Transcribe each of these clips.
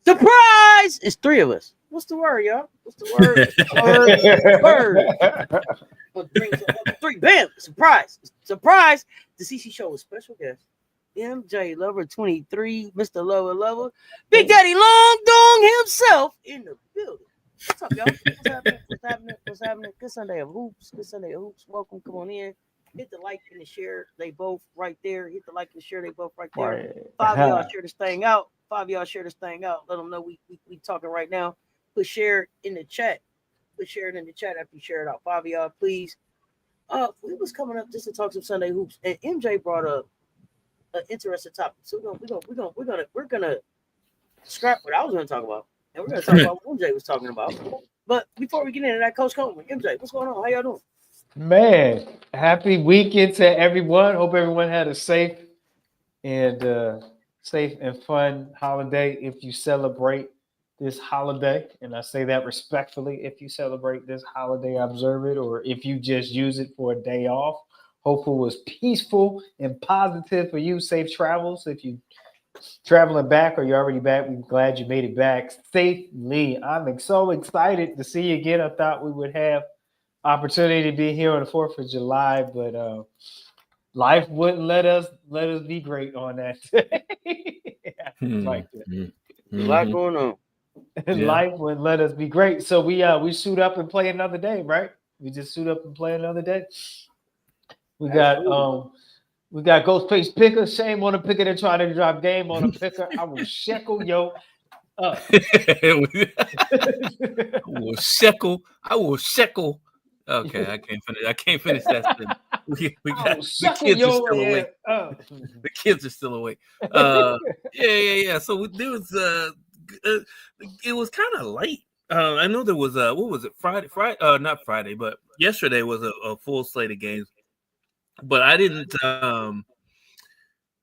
Surprise! It's three of us. What's the word, y'all? What's the word? Word. Three. Bam! Surprise! Surprise! The CC show with special guest MJ Lover 23, Mr. Lover, Big Daddy Long Dong himself in the building. What's up, y'all? What's happening? Good Sunday of hoops. Welcome. Come on in. Hit the like and the share. They both right there. Hit the like and share. They both right there. Right. 5 of y'all share this thing out. Let them know we talking right now. Put share in the chat. After you share it out. 5 of y'all, please. We was coming up just to talk some Sunday hoops, and MJ brought up an interesting topic. So we're gonna scrap what I was gonna talk about, and we're gonna talk about what MJ was talking about. But before we get into that, Coach Coleman, MJ, what's going on? How y'all doing? Man, happy weekend to everyone. Hope everyone had a safe and fun holiday if you celebrate this holiday. And I say that respectfully. If you celebrate this holiday, observe it, or if you just use it for a day off. Hope it was peaceful and positive for you. Safe travels. If you traveling back or you're already back, we're glad you made it back safely. I'm so excited to see you again. I thought we would have opportunity to be here on the 4th of July, but life wouldn't let us be great on that. Like that. A lot going on. Life wouldn't let us be great. So we suit up and play another day, right? We just suit up and play another day. We got Ghostface Picker. Shame on the picker that tried to drop game on a picker. I will shekel yo up. I will shekel. Okay, I can't finish that. We got the kids are still awake. The kids are still awake. Yeah. So there was it was kind of late. I know there was what was it? Friday, not Friday, but yesterday was a full slate of games. But I didn't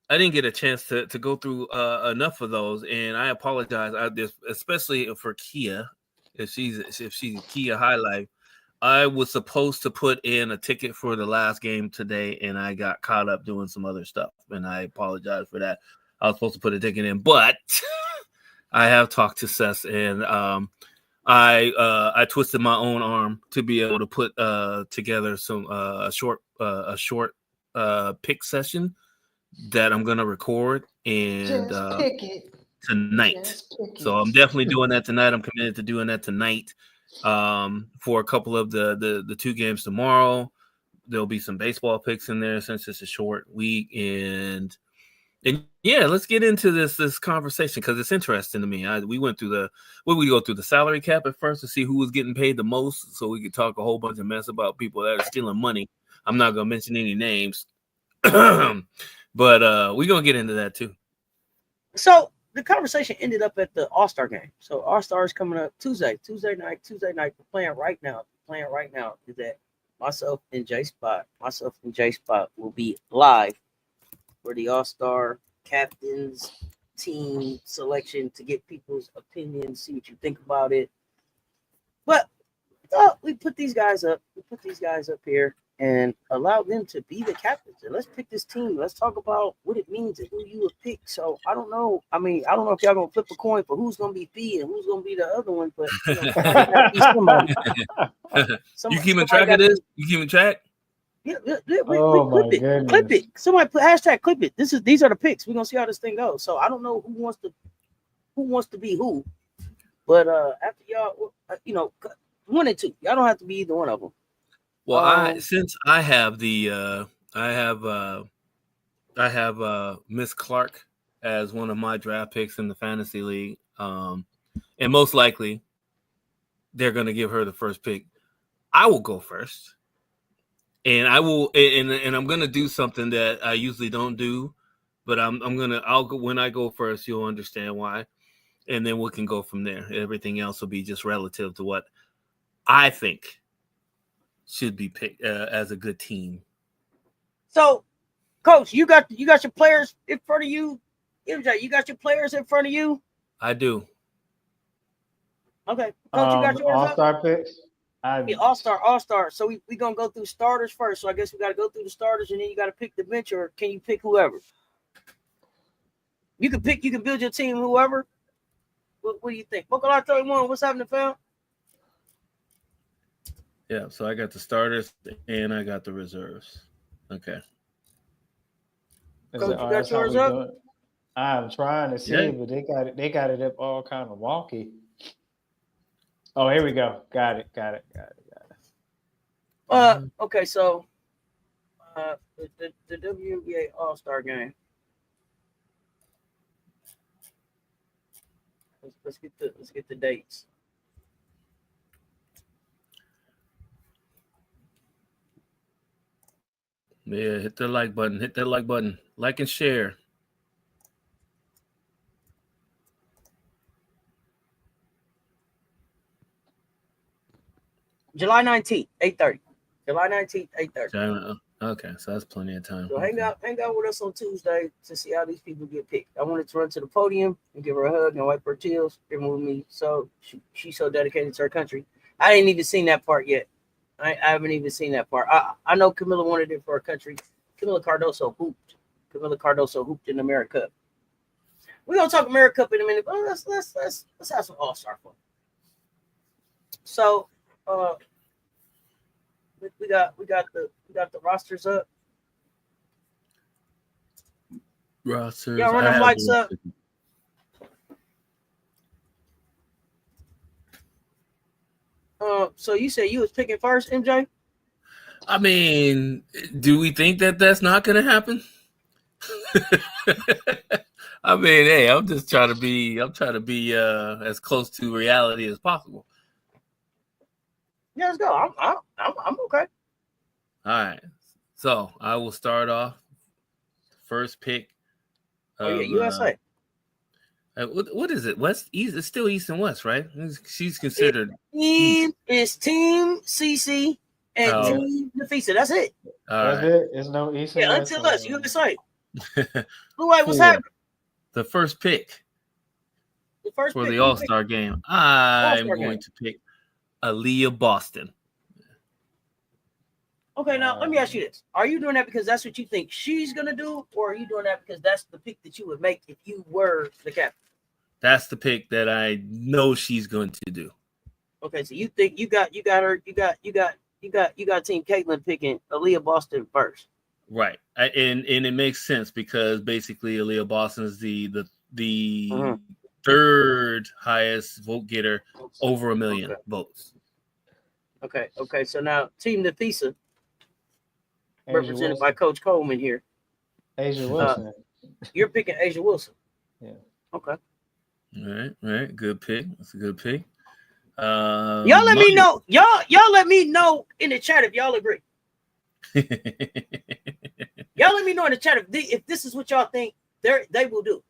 get a chance to go through enough of those, and I apologize. Especially for Kia, if she's Kia Highlight. I was supposed to put in a ticket for the last game today, and I got caught up doing some other stuff, and I apologize for that. I was supposed to put a ticket in, but I have talked to Cess, and I twisted my own arm to be able to put together some a short pick session that I'm gonna record and tonight. So I'm definitely doing that tonight. I'm committed to doing that tonight. For a couple of the 2 games tomorrow. There'll be some baseball picks in there since it's a short week, and yeah, let's get into this conversation because it's interesting to me. We go through the salary cap at first to see who was getting paid the most, so we could talk a whole bunch of mess about people that are stealing money. I'm not gonna mention any names, but we're gonna get into that too. So the conversation ended up at the All-Star game. So All-Star is coming up Tuesday night. We're playing right now. Is that myself and J Spot will be live for the All-Star captains team selection to get people's opinions, see what you think about it. But we put these guys up. Here and allow them to be the captains. And let's pick this team. Let's talk about what it means and who you would pick. So I don't know. I mean, I don't know if y'all gonna flip a coin for who's gonna be Fee and who's gonna be the other one, but you keeping track of this? You keeping track? Yeah, Oh clip my it. goodness. Clip it. Somebody put hashtag clip it. These are the picks. We're gonna see how this thing goes. So I don't know who wants to be who. But after y'all, 1 and 2. Y'all don't have to be either one of them. Well, since I have Miss Clark as one of my draft picks in the fantasy league, and most likely they're going to give her the first pick. I will go first, and I'm going to do something that I usually don't do, but I'll go when I go first. You'll understand why, and then we can go from there. Everything else will be just relative to what I think should be picked as a good team. So, Coach, you got your players in front of you. MJ, you got your players in front of you. I do. Okay, Coach, you got yours All-star picks. Yeah, all-star. So we gonna go through starters first. So I guess we gotta go through the starters, and then you gotta pick the bench, or can you pick whoever? You can build your team whoever. What do you think? Pokalot 31, what's happening, fam? Yeah, so I got the starters and I got the reserves. Okay. Coach, you got yours up? I'm trying to see, but they got it up all kind of wonky. Oh, here we go. Got it. Okay, so the WNBA All-Star game. Let's get the dates. Yeah, hit the like button. Hit that like button. Like and share. July 19th, 8:30. July 19th, 8:30. Okay, so that's plenty of time. So hang out with us on Tuesday to see how these people get picked. I wanted to run to the podium and give her a hug and wipe her tears and move me. So she's so dedicated to her country. I ain't even seen that part yet. I haven't even seen that part. I know Camilla wanted it for her country. Camilla Cardoso hooped in the AmeriCup. We're gonna talk AmeriCup in a minute, but let's have some all-star fun. So we got the rosters up. Rosters. Y'all run them lights up. So you said you was picking first, MJ? I mean, do we think that that's not going to happen? I mean, hey, I'm trying to be as close to reality as possible. Yeah, let's go. I'm okay. All right. So I will start off. First pick. USA. What is it? West, East? It's still East and West, right? She's considered. It's Team CC and Team Nafisa. That's it. That's it. There's no East and West. Until us, USA. Blue White, what's happening? The first pick. For the All-Star game. I'm going to pick Aaliyah Boston. Okay, now let me ask you this. Are you doing that because that's what you think she's going to do, or are you doing that because that's the pick that you would make if you were the captain? That's the pick that I know she's going to do. Okay, so you think you got Team Caitlin picking Aaliyah Boston first. Right. And it makes sense because basically Aaliyah Boston is the third highest vote getter, over 1 million votes. Okay. So now Team Nafisa, represented Wilson. by Coach Coleman here. Asia Wilson. You're picking Asia Wilson. Yeah. Okay. All right. Good pick. That's a good pick. Y'all let me know. Y'all let me know in the chat if y'all agree. Y'all let me know in the chat if this is what y'all think they will do.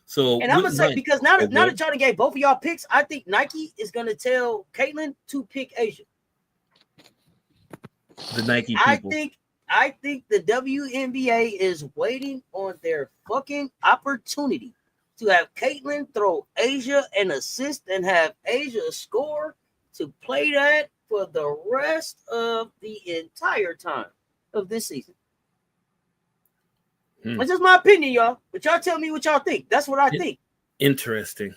So, and I'm gonna say, because now that y'all gave both of y'all picks, I think Nike is gonna tell Caitlin to pick Asia. The Nike people. I think the WNBA is waiting on their fucking opportunity to have Caitlin throw Asia an assist and have Asia score to play that for the rest of the entire time of this season. That's just my opinion, y'all. But y'all tell me what y'all think. That's what I think. Interesting.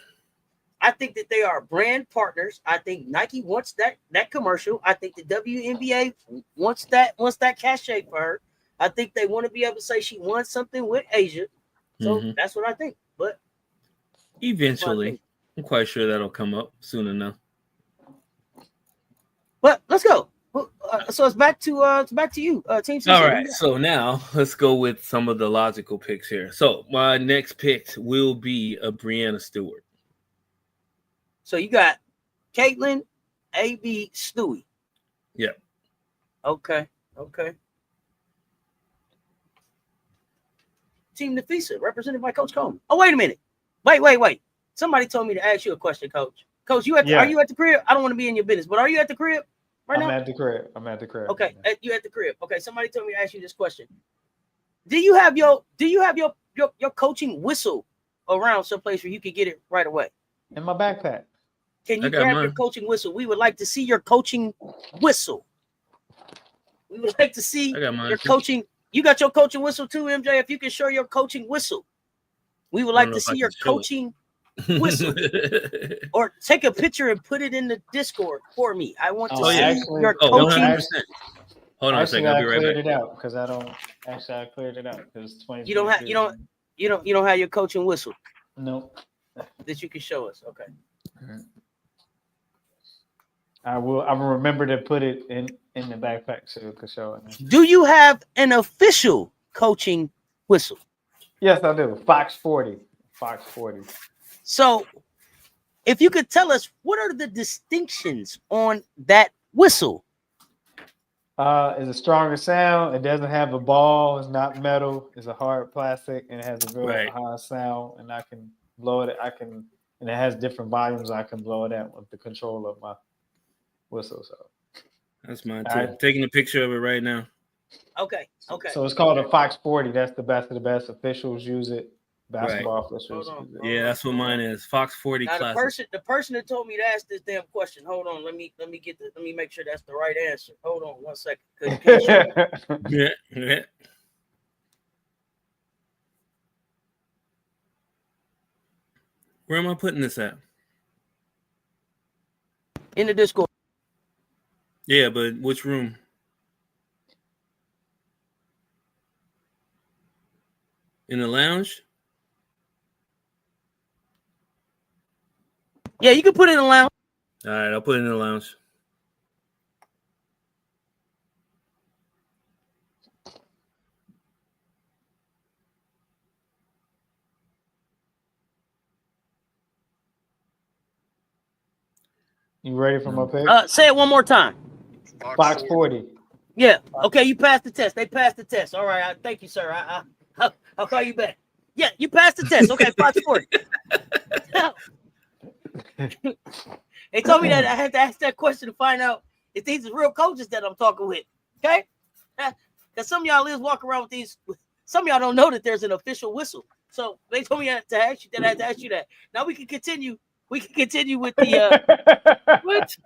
I think that they are brand partners. I think Nike wants that commercial. I think the WNBA wants that cachet for her. I think they want to be able to say she won something with Asia. So that's what I think. But eventually, I'm quite sure that'll come up soon enough. But let's go. So it's back to you, Team CC. All right. So now let's go with some of the logical picks here. So my next pick will be a Breanna Stewart. So you got Caitlin, AB, Stewie. Yep. Okay. Team Nafisa, represented by Coach Coleman. Oh, wait a minute. Wait. Somebody told me to ask you a question, Coach. Coach, are you at the crib? I don't want to be in your business, but are you at the crib right now? I'm at the crib. Okay, you at the crib. Okay, somebody told me to ask you this question. Do you have your coaching whistle around someplace where you can get it right away? In my backpack. Can you grab your coaching whistle? We would like to see your coaching whistle. We would like to see your coaching. You got your coaching whistle too, MJ? If you can show your coaching whistle. We would like to see your coaching whistle. Or take a picture and put it in the Discord for me. I want to see your coaching. 100%. Hold on a second. I'll be right back. I cleared it out because 20. You don't have your coaching whistle. No. That you can show us. Okay. I will remember to put it in the backpack so you can show it. Do you have an official coaching whistle? Yes, I do. Fox 40. So, if you could tell us, what are the distinctions on that whistle? It's a stronger sound. It doesn't have a ball. It's not metal. It's a hard plastic, and it has a real high sound. And I can blow it. And it has different volumes. I can blow it at with the control of my whistle. So that's mine too. Right. Taking a picture of it right now. Okay. So it's called a Fox 40. That's the best of the best. Officials use it. Basketball officials. Yeah, that's what mine is. Fox 40 now, classic. The person that told me to ask this damn question. Hold on. Let me make sure that's the right answer. Hold on 1 second. Yeah. Where am I putting this at? In the Discord. Yeah, but which room? In the lounge? Yeah, you can put it in the lounge. All right, I'll put it in the lounge. You ready for my pick? Say it one more time. Fox 40. Yeah. Okay, you passed the test. They passed the test. All right. Thank you, sir. I'll call you back. Yeah, you passed the test. Okay, Fox 40. They told me that I had to ask that question to find out if these are real coaches that I'm talking with. Okay? Because some of y'all lives walk around with these. Some of y'all don't know that there's an official whistle. So they told me to ask you that. I had to ask you that. Now we can continue. We can continue with the what?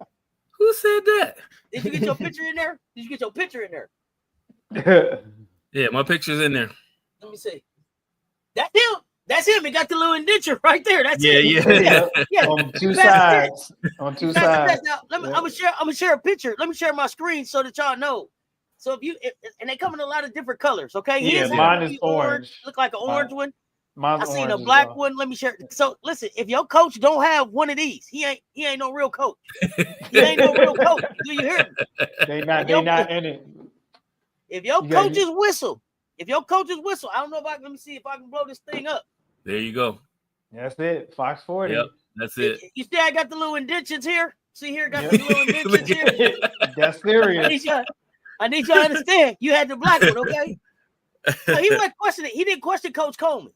Who said that? Did you get your picture in there? Did you get your picture in there? Yeah, my picture's in there. Let me see. That's him. That's him. He got the little indenture right there. That's it. Yeah. On two sides. On two sides. Now, I'm gonna share a picture. Let me share my screen so that y'all know. So and they come in a lot of different colors. Okay. Yeah, mine is orange. Look like an orange one. I seen a black one. Let me share. So listen, if your coach don't have one of these, he ain't no real coach. He ain't no real coach. Do you hear me? They not in it. If your coach's whistle, I don't know if let me see if I can blow this thing up. There you go. That's it. Fox 40. Yep, that's it. You see, I got the little indentions here. See here, got the little indentions here. That's serious. I need you to understand. You had the black one, okay? So he wasn't questioning it. He didn't question Coach Coleman.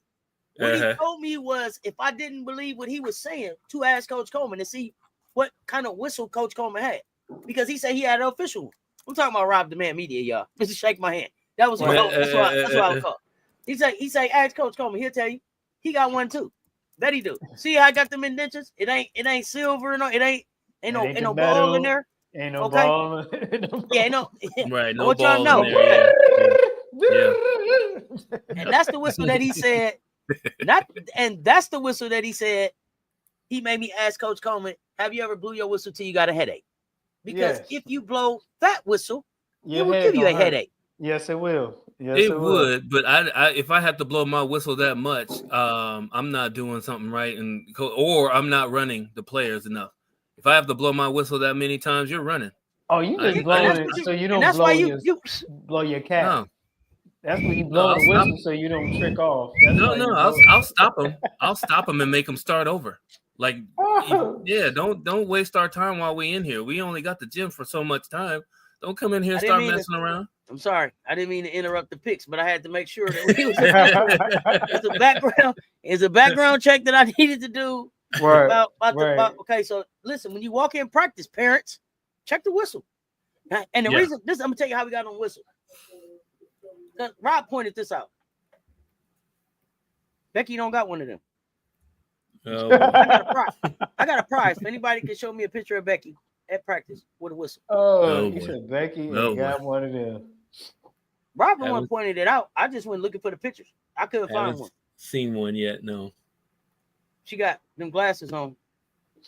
What he told me was if I didn't believe what he was saying, to ask Coach Coleman to see what kind of whistle Coach Coleman had. Because he said he had an official one. I'm talking about Rob the Man Media, y'all. Just shake my hand. That was that's what I was called. He say, ask Coach Coleman. He'll tell you. He got one too. Bet he do. See how I got them indentions? It ain't silver, no, ain't no ball in there. Ain't no ball. Yeah, ain't no. Right, no what ball y'all know? in there. Yeah. And that's the whistle that he said. That's the whistle that he said he made me ask Coach Coleman, have you ever blew your whistle till you got a headache? Because if you blow that whistle, it will give you a headache. Yes, it will. Yes, it would. But I if I have to blow my whistle that much, I'm not doing something right, or I'm not running the players enough. If I have to blow my whistle that many times, you're running. Oh, you just blowing it so you don't that's blow why you blow your cat. No. That's when you blow the whistle so you don't trick off. I'll stop them. I'll stop them and make them start over. Like, yeah, don't waste our time while we in here. We only got the gym for so much time. Don't come in here and start messing around. I'm sorry, I didn't mean to interrupt the picks, but I had to make sure that we was it's a background check that I needed to do. About okay, so listen, when you walk in practice, parents, check the whistle. And the reason I'm gonna tell you how we got on the whistle. Rob pointed this out. Becky don't got one of them. Oh. I got a prize. If anybody can show me a picture of Becky at practice with a whistle. You said Becky got one of them. Rob the one pointed it out. I just went looking for the pictures. I couldn't find one. Seen one yet? No. She got them glasses on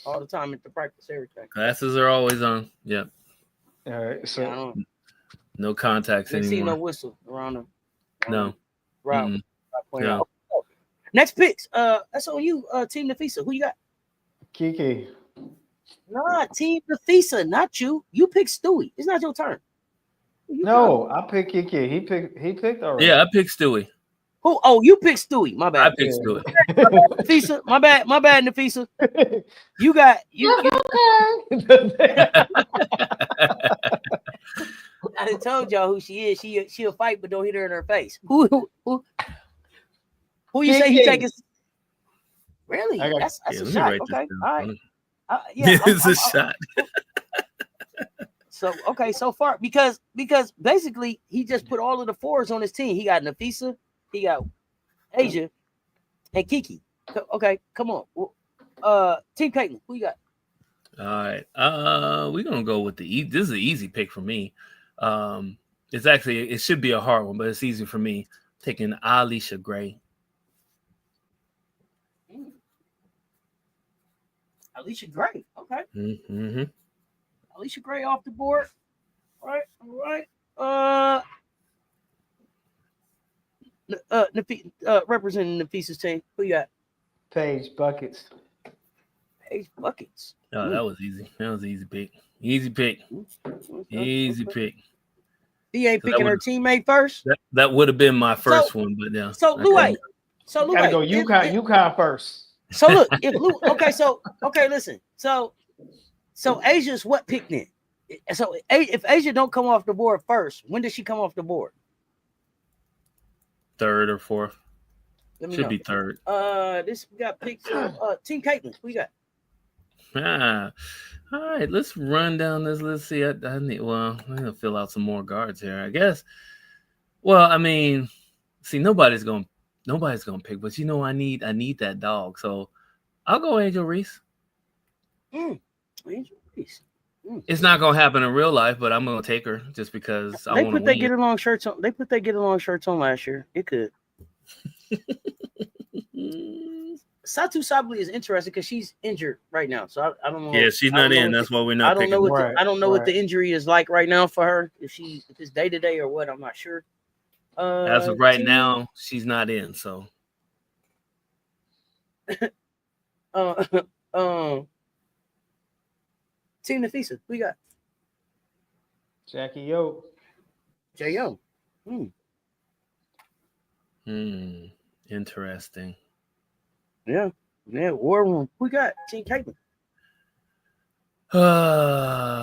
all the time at the practice, everything. Glasses are always on. Yeah. All right. So no contacts anymore. See no whistle around them. No. Rob. No. Next picks. That's on you, Team Nafisa. Who you got? Kiki. Nah, Team Nafisa, not you. You pick Stewie. It's not your turn. I picked Kiki. He picked already. Yeah, I picked Stewie. Who? Oh, you picked Stewie. My bad. I picked Stewie. Nafisa, my bad, Nafisa. You got you. I done told y'all who she is. She'll fight, but don't hit her in her face. Who you say he taking? Really? That's a shot. Okay. All right. It's a shot. So so far because basically he just put all of the fours on his team. He got Nafisa, he got Asia, and Kiki. Okay, come on. Team Caitlin, who you got? All right. We're gonna go with this is an easy pick for me. It should be a hard one, but it's easy for me. Taking Alicia Gray. Alicia Gray. Okay. Mm-hmm. Alicia Gray off the board. All right. Representing Nafisa's team. Who you got? Paige Buckets. Paige Buckets. Oh, that was easy. That was an easy pick. Easy pick. Easy pick. He ain't picking her teammate first. That would have been my first one, but yeah. So Lou, gotta go UConn first. So look, if Lou, listen. So Asia's what pick then? So if Asia don't come off the board first, when does she come off the board? Third or fourth. Should be third. This we got picks. Team Caitlin, who you got? All right, let's run down this. Let's see. I'm gonna fill out some more guards here, I guess. Well, I mean, see, nobody's gonna pick, but I need that dog, so I'll go Angel Reese. Angel Reese. It's not gonna happen in real life, but I'm gonna take her just because I want to win. They put their get along shirts on last year. It could. Satu Sabli is interesting because she's injured right now, so I don't know. Yeah, she's not in. That's why we're not. I don't know what the injury is like right now for her. If it's day to day or what, I'm not sure. As of right now, she's not in. So. Team Nafisa, who you got? Jackie Yo. Jay Yo. Interesting. Yeah. War Room. Who got? Team Caitlin.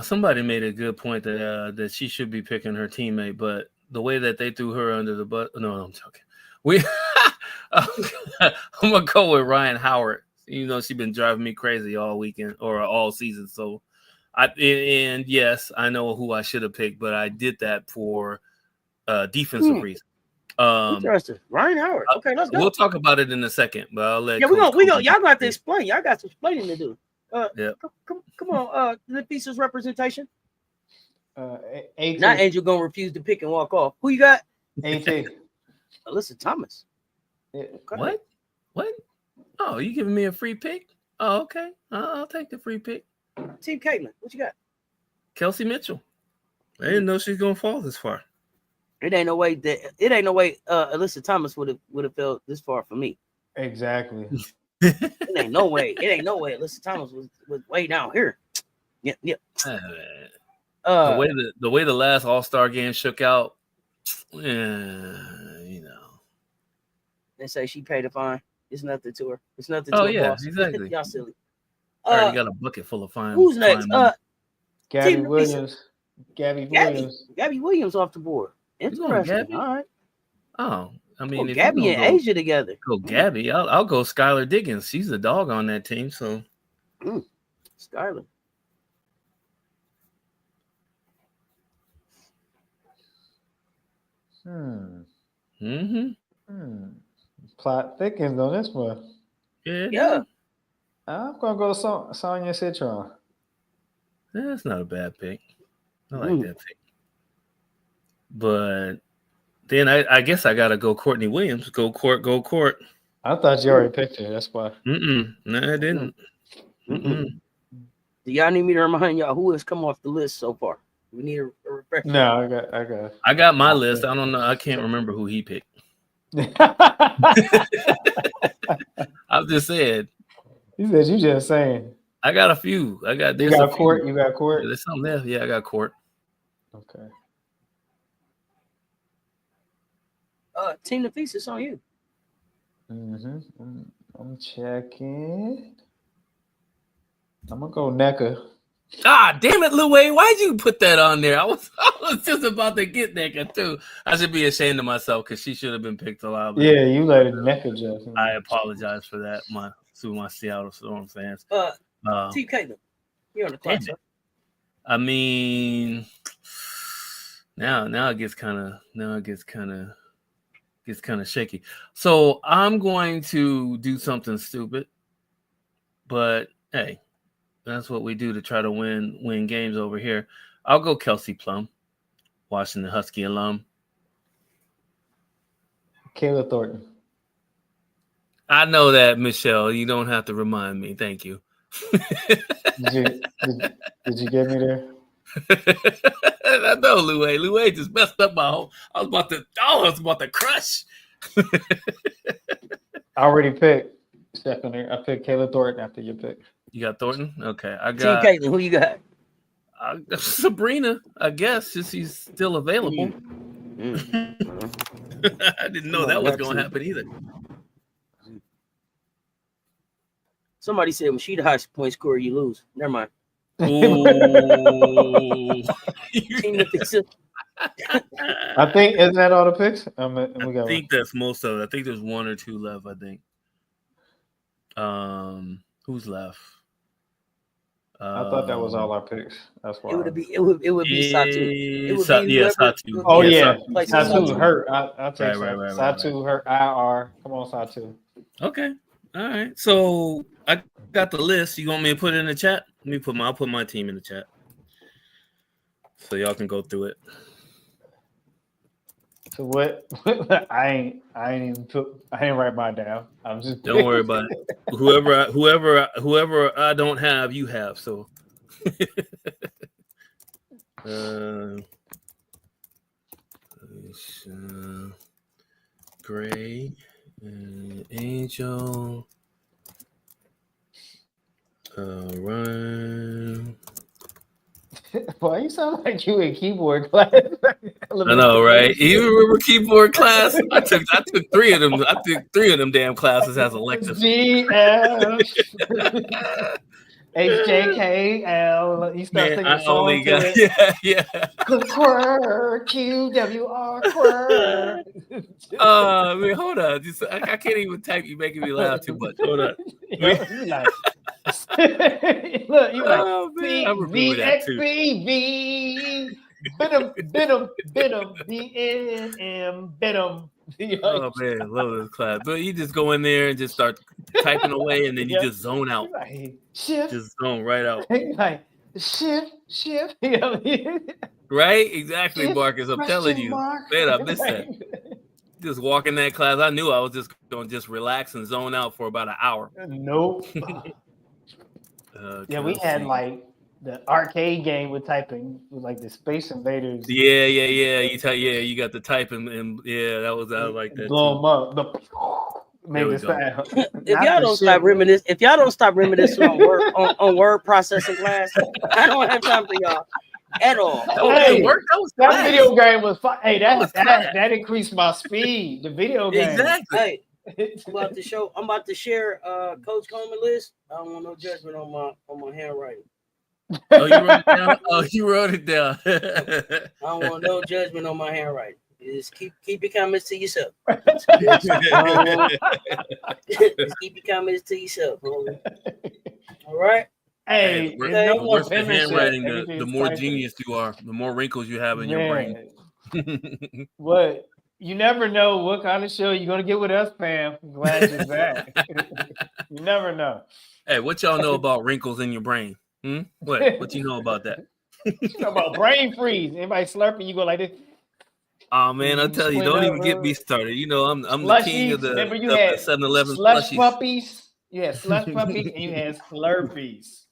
Somebody made a good point that she should be picking her teammate, but the way that they threw her under the bus. No, I'm joking. I'm gonna go with Ryan Howard. She's been driving me crazy all weekend or all season. So, yes, I know who I should have picked, but I did that for defensive reasons. Interesting. Ryan Howard. Okay, let's go. We'll talk about it in a second, but I'll let. Yeah, we go. Y'all got to explain. Y'all got some explaining to do. Yeah. Come on. The pieces representation. AT. Not Angel gonna refuse to pick and walk off. Who you got? AT. Alyssa Thomas. Yeah. Okay. What? Oh, you giving me a free pick? Oh, okay. I'll take the free pick. Team Caitlin, what you got? Kelsey Mitchell. I didn't know she's gonna fall this far. It ain't no way Alyssa Thomas would have fell this far for me. Exactly. It ain't no way. Alyssa Thomas was way down here. Yep. The way the last All-Star game shook out, you know. They say she paid a fine. It's nothing to her. It's nothing to Oh her yeah, boss. exactly. Y'all silly. I already got a bucket full of fine. Who's next? Gabby Team Williams. Gabby Williams. Gabby Williams off the board. Interesting. Gabby? All right. Oh, I mean, if Gabby and Asia together. Go Gabby. I'll go Skylar Diggins. She's the dog on that team. So, Skylar. Plot thickens on this one. Yeah. I'm gonna go Sonya Citron. That's not a bad pick. I like that pick. But then I guess I gotta go Courtney Williams. Go court. I thought you already picked her. That's why. No, I didn't. Do y'all need me to remind y'all who has come off the list so far? We need a refresher. No, I got my list. I don't know. I can't remember who he picked. I've just said. You said you just saying. I got a few. You got Court. You got Court. There's something there. Yeah, I got Court. Okay. Team Nafisa, it's on you. I'm checking. I'm gonna go NECA. Ah, damn it, Lil Wayne. Why'd you put that on there? I was just about to get NECA too. I should be ashamed of myself because she should have been picked a lot. Yeah, you let it NECA just. I apologize for that, my Seattle Storm fans. Team Caitlin, you're on the clock. I mean, now it gets kind of shaky. So I'm going to do something stupid, but hey, that's what we do to try to win games over here. I'll go Kelsey Plum, Washington Husky alum. Kayla Thornton. I know that, Michelle. You don't have to remind me. Thank you. Did you get me there? I know, Louie just messed up my whole. I was about to crush. I already picked Stephanie. I picked Kayla Thornton after your pick. You got Thornton? Okay, I got Team Caitlin. Who you got? Sabrina, I guess, since she's still available. I didn't know that was going to happen either. Somebody said when she the highest point scorer, you lose. Never mind. Ooh. Team Nafisa. I think, isn't that all the picks? I think that's most of it. I think there's one or two left, I think. Who's left? I thought that was all our picks. That's why it would be Satu. It would be Satu. Oh yeah, Satu hurt. I'll take right, Satu hurt. IR. Come on, Satu. Okay. All right. So I got the list. You want me to put it in the chat? I'll put my team in the chat, so y'all can go through it. So what? I ain't write mine down. I'm just. Don't worry about it. Whoever I don't have, you have. So. Gray, Angel, Ryan. Why you sound like you in keyboard class? I know, right? You remember keyboard class? I took 3 of them. I took 3 of them damn classes as electives. GF HJKL. You start singing songs. Yeah. QWR. I mean, hold on. I can't even type. You making me laugh too much. Hold on. Look, you like VXBV. Benham, BNM, Benham. Oh man, I love this class. But you just go in there and just start typing away, and then you just zone out. Like, shift. Just zone right out. Like shift. Right? Exactly, Shift, Marcus. I'm telling you. Man, I missed that. Just walk in that class. I knew I was just going to just relax and zone out for about an hour. Nope. Yeah, we had like the arcade game with typing, with like the Space Invaders. Yeah. You got the type and yeah, that was like that. Blow Too. them up. Made the sound. If y'all don't stop reminiscing on word processing class, I don't have time for y'all at all. Hey, that video game was fun. Hey, that increased my speed. The video game. Exactly. Hey, I'm about to share Coach Coleman list. I don't want no judgment on my handwriting. Oh, you wrote it down? Oh, you wrote it down. I don't want no judgment on my handwriting. Just keep your comments to yourself. Just keep your comments to yourself. Homie. All right. Hey, the worse the handwriting, the more genius you are, the more wrinkles you have in your brain. What? You never know what kind of show you're gonna get with us, fam. Glad you're back. You never know. Hey, what y'all know about wrinkles in your brain? What you know about that? You know about brain freeze. Anybody slurping, you go like this. Oh man, I'll tell you, don't even get me started. You know, I'm the king of the 7-Eleven slush slushies. Puppies. You had slush puppies and you had Slurpees.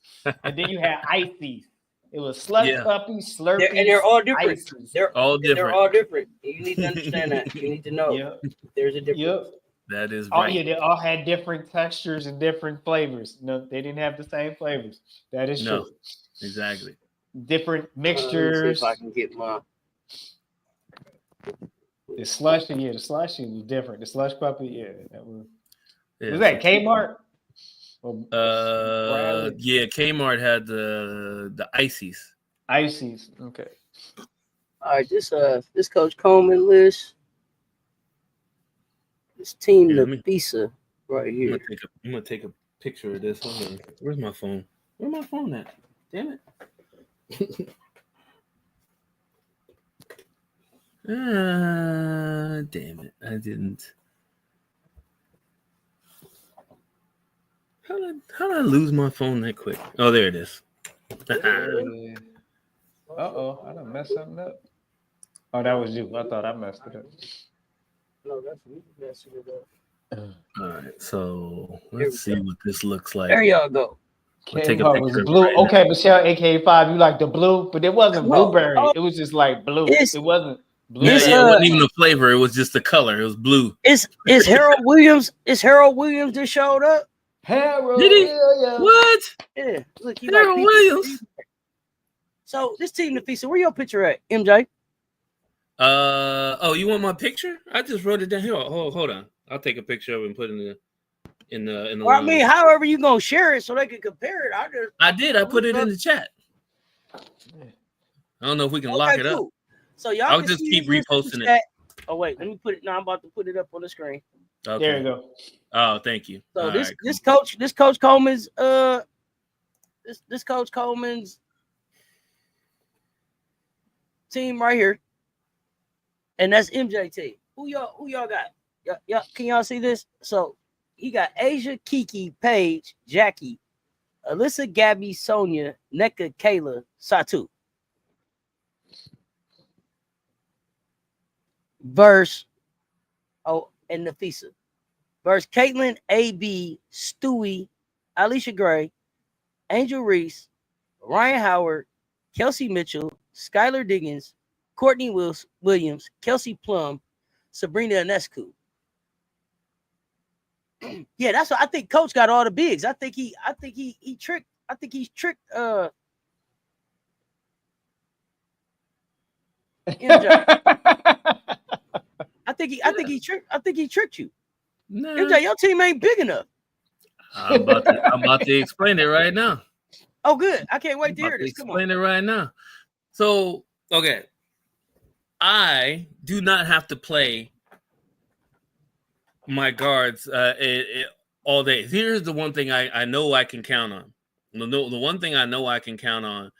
And then you had ices. It was slush puppies, Slurpees, and they're all different. Ices. They're all different. You need to understand that. You need to know there's a difference. Yep. That is right. Oh yeah, they all had different textures and different flavors. No, they didn't have the same flavors. That is true. Exactly. Different mixtures. See if I can get my the slushy was different. The slush puppy, that was. Was that Kmart? Yeah, Kmart had the ices. Ices, okay. All right, this Coach Coleman list. This team, the Visa, right here. I'm gonna take a picture of this. Hold on. Where's my phone? Where's my phone at? Damn it. Damn it. I didn't. How did I lose my phone that quick? Oh, there it is. Uh-oh, I done messed something up. Oh, that was you. I thought I messed it up. No, that's me messing it up. All right, so let's see what this looks like. There y'all go. Take a picture was blue. Okay, Michelle, AK5, you like the blue, but it wasn't blueberry. It was just like blue. It wasn't blue. Yeah, it wasn't even a flavor. It was just the color. It was blue. Is Harold Williams? Is Harold Williams just showed up? Harold Williams. What? Yeah, look, Harold Williams. So this team, the Visa, where your picture at, MJ? You want my picture? I just wrote it down here. Hold on. I'll take a picture of it and put it in the. Well, I mean, however you gonna share it so they can compare it. I did. I put it in the chat. I don't know if we can lock it up. So y'all. I'll just keep reposting it. Oh wait, let me put it. Now I'm about to put it up on the screen. Okay. There you go. Oh, thank you. So this Coach Coleman's this Coach Coleman's team right here, and that's MJT. Who y'all got? Y'all, can y'all see this? So he got Asia, Kiki, Paige, Jackie, Alyssa, Gabby, Sonia, Neka, Kayla, Satu. Verse, and Nafisa. Verse Caitlin, AB, Stewie, Alicia Gray, Angel Reese, Ryan Howard, Kelsey Mitchell, Skylar Diggins, Courtney Williams, Kelsey Plum, Sabrina Ionescu. Yeah, that's what I think. Coach got all the bigs. I think he tricked. I think he's tricked. MJ. I think he tricked you. No. MJ, your team ain't big enough. I'm about to explain it right now. Oh, good. I can't wait to hear this. Explain it right now. So, okay. I do not have to play my guards all day. Here's the one thing I know I can count on. The one thing I know I can count on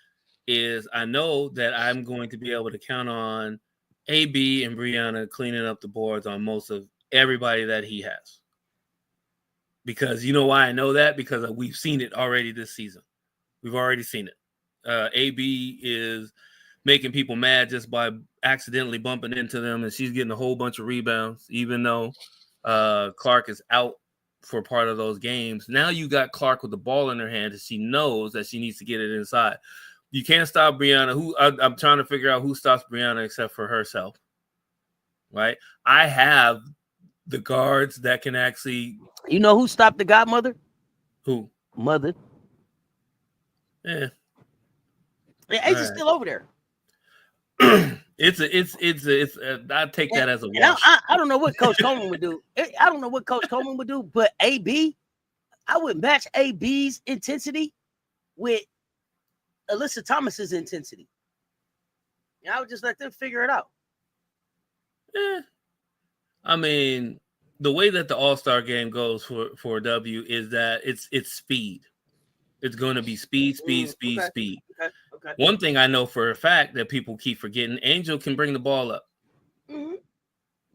is I know that I'm going to be able to count on AB and Brianna cleaning up the boards on most of everybody that he has. Because you know why I know that? Because we've seen it already this season. We've already seen it. AB is making people mad just by accidentally bumping into them, and she's getting a whole bunch of rebounds, even though Clark is out for part of those games. Now you got Clark with the ball in her hand, and she knows that she needs to get it inside. You can't stop Brianna. I'm trying to figure out who stops Brianna except for herself. Right? I have the guards that can actually. You know who stopped the godmother? Who? Mother. Yeah. Asia's still over there. I take that as a wash. I don't know what Coach Coleman would do. But AB, I would match AB's intensity with Alyssa Thomas's intensity. I would just let them figure it out. I mean, the way that the All-Star game goes for W is that it's speed. It's going to be speed. Okay. One thing I know for a fact that people keep forgetting, Angel can bring the ball up. Mm-hmm.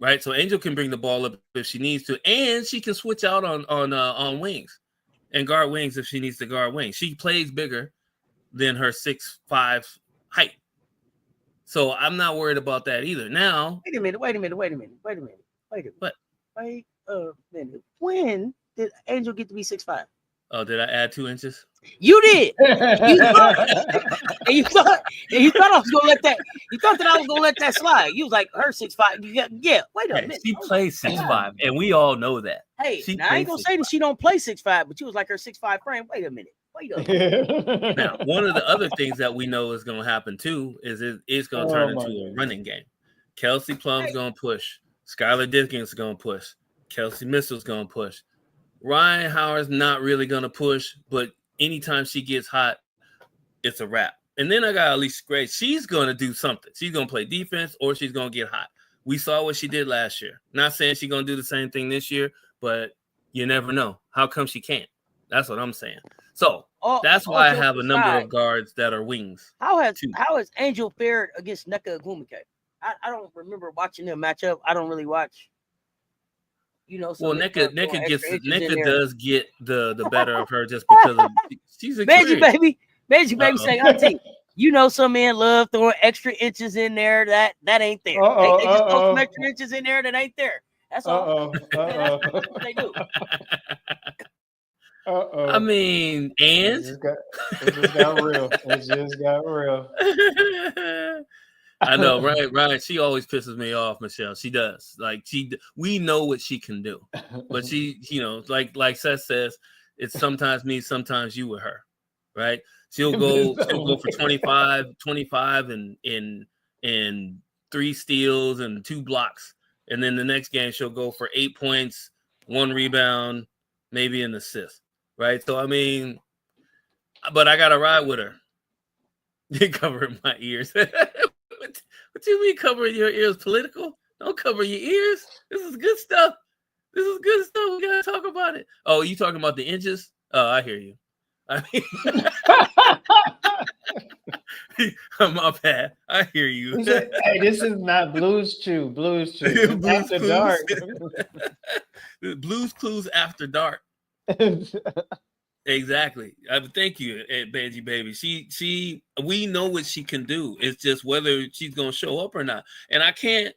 Right? So Angel can bring the ball up if she needs to, and she can switch out on wings and guard wings if she needs to guard wings. She plays bigger than her 6'5" height. So I'm not worried about that either. Now, wait a minute. What? When did Angel get to be 6'5"? Oh, did I add 2 inches? You did. You thought I was gonna let that. You thought that I was gonna let that slide. You was like her 6'5". Yeah. Wait a minute. She plays 6'5", and we all know that. Hey, now I ain't gonna say that she don't play 6'5", but you was like her 6'5" frame. Wait a minute. Now, one of the other things that we know is going to happen too is it's going to turn into a running game. Kelsey Plum's going to push. Skylar Dickens is going to push. Kelsey Mitchell's going to push. Ryan Howard's not really going to push, but anytime she gets hot, it's a wrap. And then I got Alicia Gray. She's going to do something. She's going to play defense or she's going to get hot. We saw what she did last year. Not saying she's going to do the same thing this year, but you never know. How come she can't? That's what I'm saying. So that's why I have a number of guards that are wings. How has Angel fared against Nneka Ogwumike? I don't remember watching them match up. I don't really watch. Well, Nneka does get the better of her just because she's a Magic baby saying, "Auntie, some men love throwing extra inches in there that ain't there. They just throw some extra inches in there that ain't there. That's all. That's what they do." I mean, and it just got real. It just got real. I know, right? She always pisses me off, Michelle. She does. We know what she can do, but she, like Seth says, it's sometimes me, sometimes you with her, right? She'll go for 25 and 3 steals and 2 blocks, and then the next game she'll go for 8 points, 1 rebound, maybe an assist. Right, so I mean, but I gotta ride with her. Covering my ears. What you mean covering your ears? Political? Don't cover your ears. This is good stuff. We gotta talk about it. Oh, you talking about the inches? Oh, I hear you. I mean, my bad. I hear you. Hey, this is not Blues Chew. Blues After Dark. Blues Clues After Dark. Exactly. Thank you, Benji baby. We know what she can do. It's just whether she's gonna show up or not. And I can't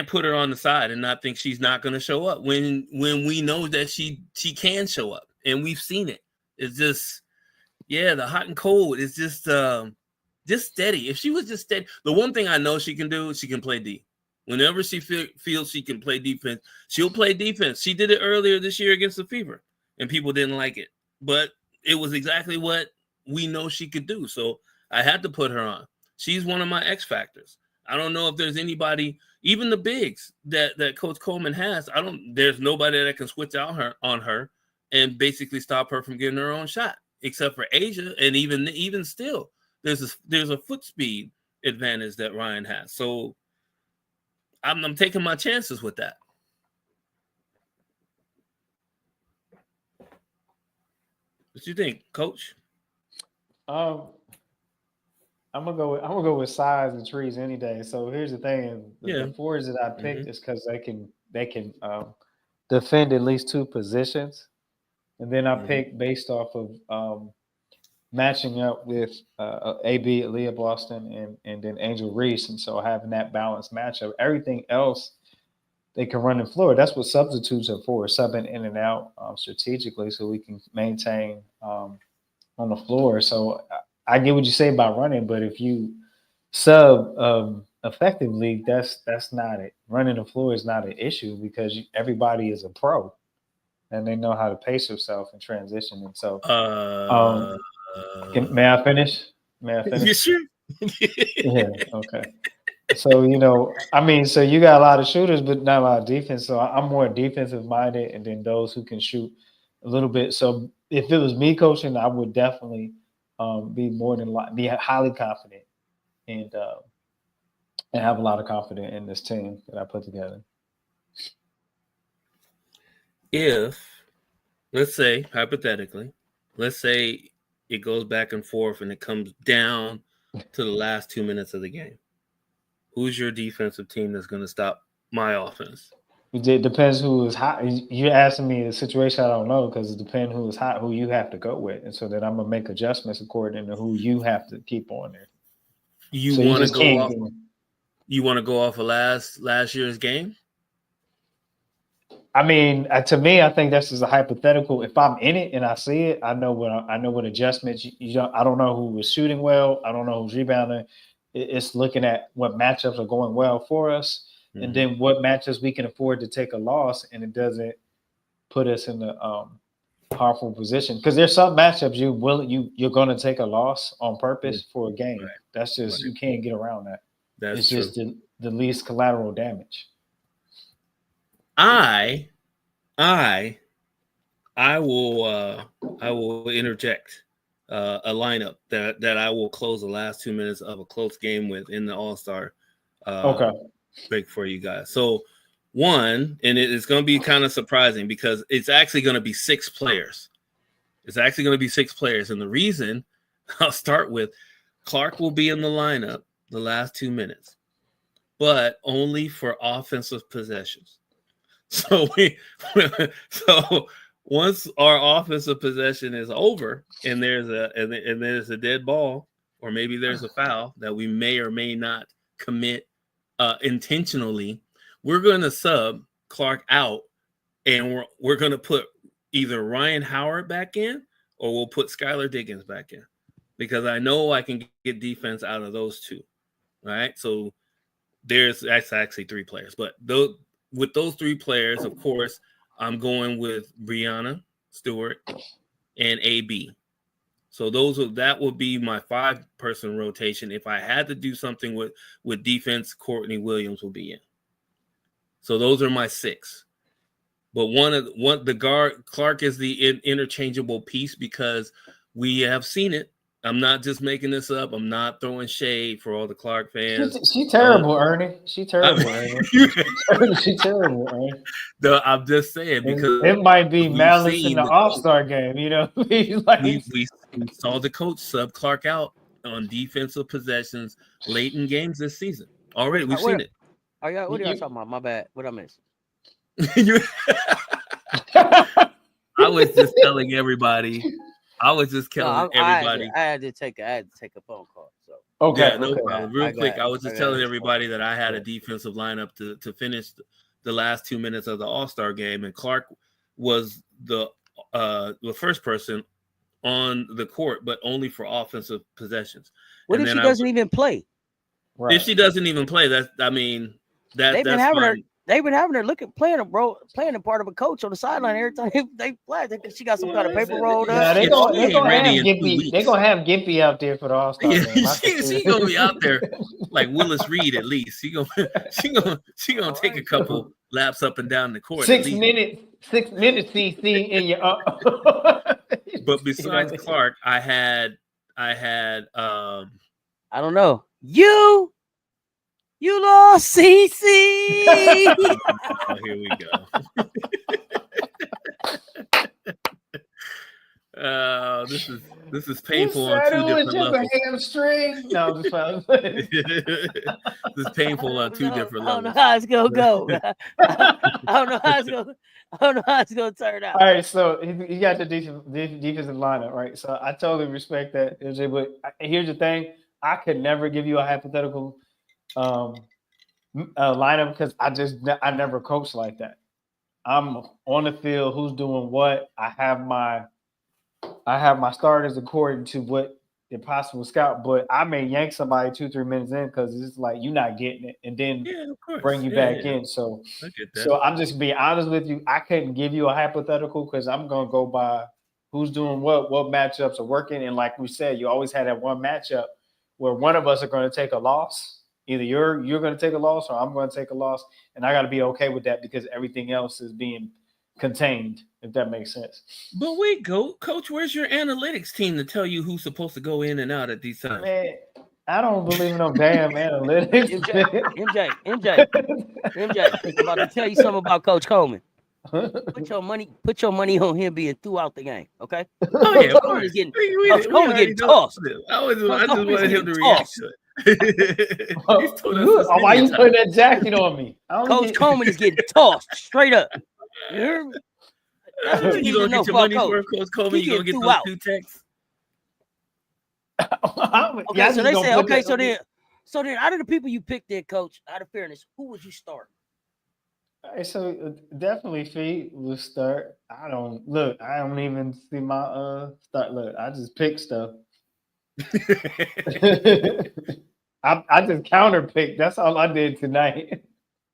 put her on the side and not think she's not gonna show up when we know that she can show up and we've seen it. It's just the hot and cold. It's just steady. If she was just steady, the one thing I know she can do is she can play D. Whenever she feels she can play defense, she'll play defense. She did it earlier this year against the Fever, and people didn't like it. But it was exactly what we know she could do. So I had to put her on. She's one of my X factors. I don't know if there's anybody, even the bigs that Coach Coleman has. There's nobody that can switch out on her and basically stop her from getting her own shot, except for Asia. And even still, there's a foot speed advantage that Ryan has. So I'm taking my chances with that. What you think, Coach? I'm gonna go with size and trees any day. So here's the thing: the 4s that I picked is because they can defend at least 2 positions, and then I picked based off of matching up with AB, Aaliyah Boston, and then Angel Reese, and so having that balanced matchup. Everything else they can run the floor. That's what substitutes are for, subbing in and out strategically so we can maintain on the floor. So I get what you say about running, but if you sub effectively, that's not it. Running the floor is not an issue because everybody is a pro and they know how to pace themselves in transition. And so, may I finish? May I finish? You sure? Yeah. Okay. So, so you got a lot of shooters, but not a lot of defense. So I'm more defensive minded, and then those who can shoot a little bit. So if it was me coaching, I would definitely be highly confident and have a lot of confidence in this team that I put together. If, let's say, hypothetically, let's say it goes back and forth and it comes down to the last 2 minutes of the game, who's your defensive team that's going to stop my offense? It depends who is hot. You're asking me a situation I don't know because it depends who is hot, who you have to go with. And so then I'm going to make adjustments according to who you have to keep on there. You want to go off? You want to go off of last year's game? I mean, to me, I think that's just a hypothetical. If I'm in it and I see it, I know what adjustments. I don't know who was shooting well. I don't know who's rebounding. It's looking at what matchups are going well for us, and then what matchups we can afford to take a loss, and it doesn't put us in a harmful position. Because there's some matchups you're going to take a loss on purpose for a game. Right. That's just you can't get around that. It's true. Just the least collateral damage. I will interject a lineup that I will close the last 2 minutes of a close game with in the All-Star break for you guys. So one, and it's going to be kind of surprising because it's actually going to be 6 players. It's actually going to be 6 players, and the reason I'll start with Clark will be in the lineup the last 2 minutes, but only for offensive possessions. So once our offensive possession is over and there's a dead ball or maybe there's a foul that we may or may not commit intentionally, we're going to sub Clark out and we're going to put either Ryan Howard back in or we'll put Skylar Diggins back in because I know I can get defense out of those two. All right. So that's actually 3 players, but with those 3 players, of course, I'm going with Brianna Stewart and AB. So that would be my 5-person rotation. If I had to do something with defense, Courtney Williams will be in. So those are my 6. But the guard Clark is the interchangeable piece because we have seen it. I'm not just making this up. I'm not throwing shade for all the Clark fans. She's terrible, Ernie. She's terrible, Ernie. She's terrible, Ernie. No, I'm just saying because it might be malice in the All-Star game. We saw the coach sub Clark out on defensive possessions late in games this season. Already, we've seen it. What are y'all talking about? My bad. What I missed? I was just telling everybody. I was just telling everybody. I had to take a phone call. So okay, yeah, no problem. Real quick, I was just telling everybody that I had a defensive lineup to finish the last 2 minutes of the All-Star game, and Clark was the first person on the court, but only for offensive possessions. What if she doesn't even play? Right. If she doesn't even play, that's fine. They've been having her playing a part of a coach on the sideline every time they play. They think she got some kind of paper rolled up. They're gonna have Gimpy out there for the All-Star game. She gonna be out there like Willis Reed at least. She gonna take a couple laps up and down the court. 6 minutes CC in your. But besides Clark, I had. I don't know. You lost, CC. Oh, here we go. This is painful on 2 different levels. A hamstring? No, this is painful on 2 different levels. I don't know how it's gonna go. I don't know how it's gonna turn out. All right, so you got the defensive lineup, right? So I totally respect that, but here's the thing: I could never give you a hypothetical lineup because I never coached like that. I'm on the field. Who's doing what? I have my starters according to what the possible scout. But I may yank somebody 2-3 minutes in because it's like you're not getting it, and then of course. bring you back in. So I get that. So I'm just being honest with you. I couldn't give you a hypothetical because I'm gonna go by who's doing what matchups are working. And like we said, you always had that one matchup where one of us are going to take a loss. Either you're going to take a loss or I'm going to take a loss, and I got to be okay with that because everything else is being contained. If that makes sense. But wait, Coach, where's your analytics team to tell you who's supposed to go in and out at these times? Man, I don't believe in no damn analytics. MJ, I'm about to tell you something about Coach Coleman. Put your money on him being throughout the game, okay? Oh yeah, Coach Coleman getting tossed. I just wanted him to react to it. Why you putting that jacket on me? Coach Coleman is getting tossed straight up. You hear me? That's what you gonna get your money's worth, Coach Coleman? You gonna get those 2 texts? Okay, so they say, okay, so then out of the people you picked there, Coach, out of fairness, who would you start? All right, so definitely Fee will start. I don't even see my start. Look, I just pick stuff. I just counter pick. That's all I did tonight.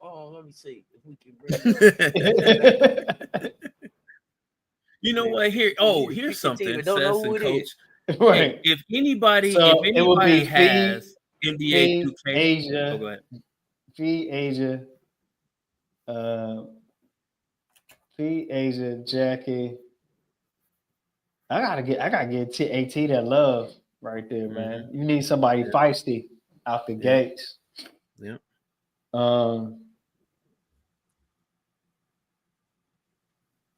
Oh, let me see if we can bring You know what? Here's something. Don't know who it Coach. is. Right. If anybody has NBA 2K, Asia, go ahead. Fee Asia, Jackie. I gotta get AT that love right there, man. You need somebody feisty out the gates. Yeah.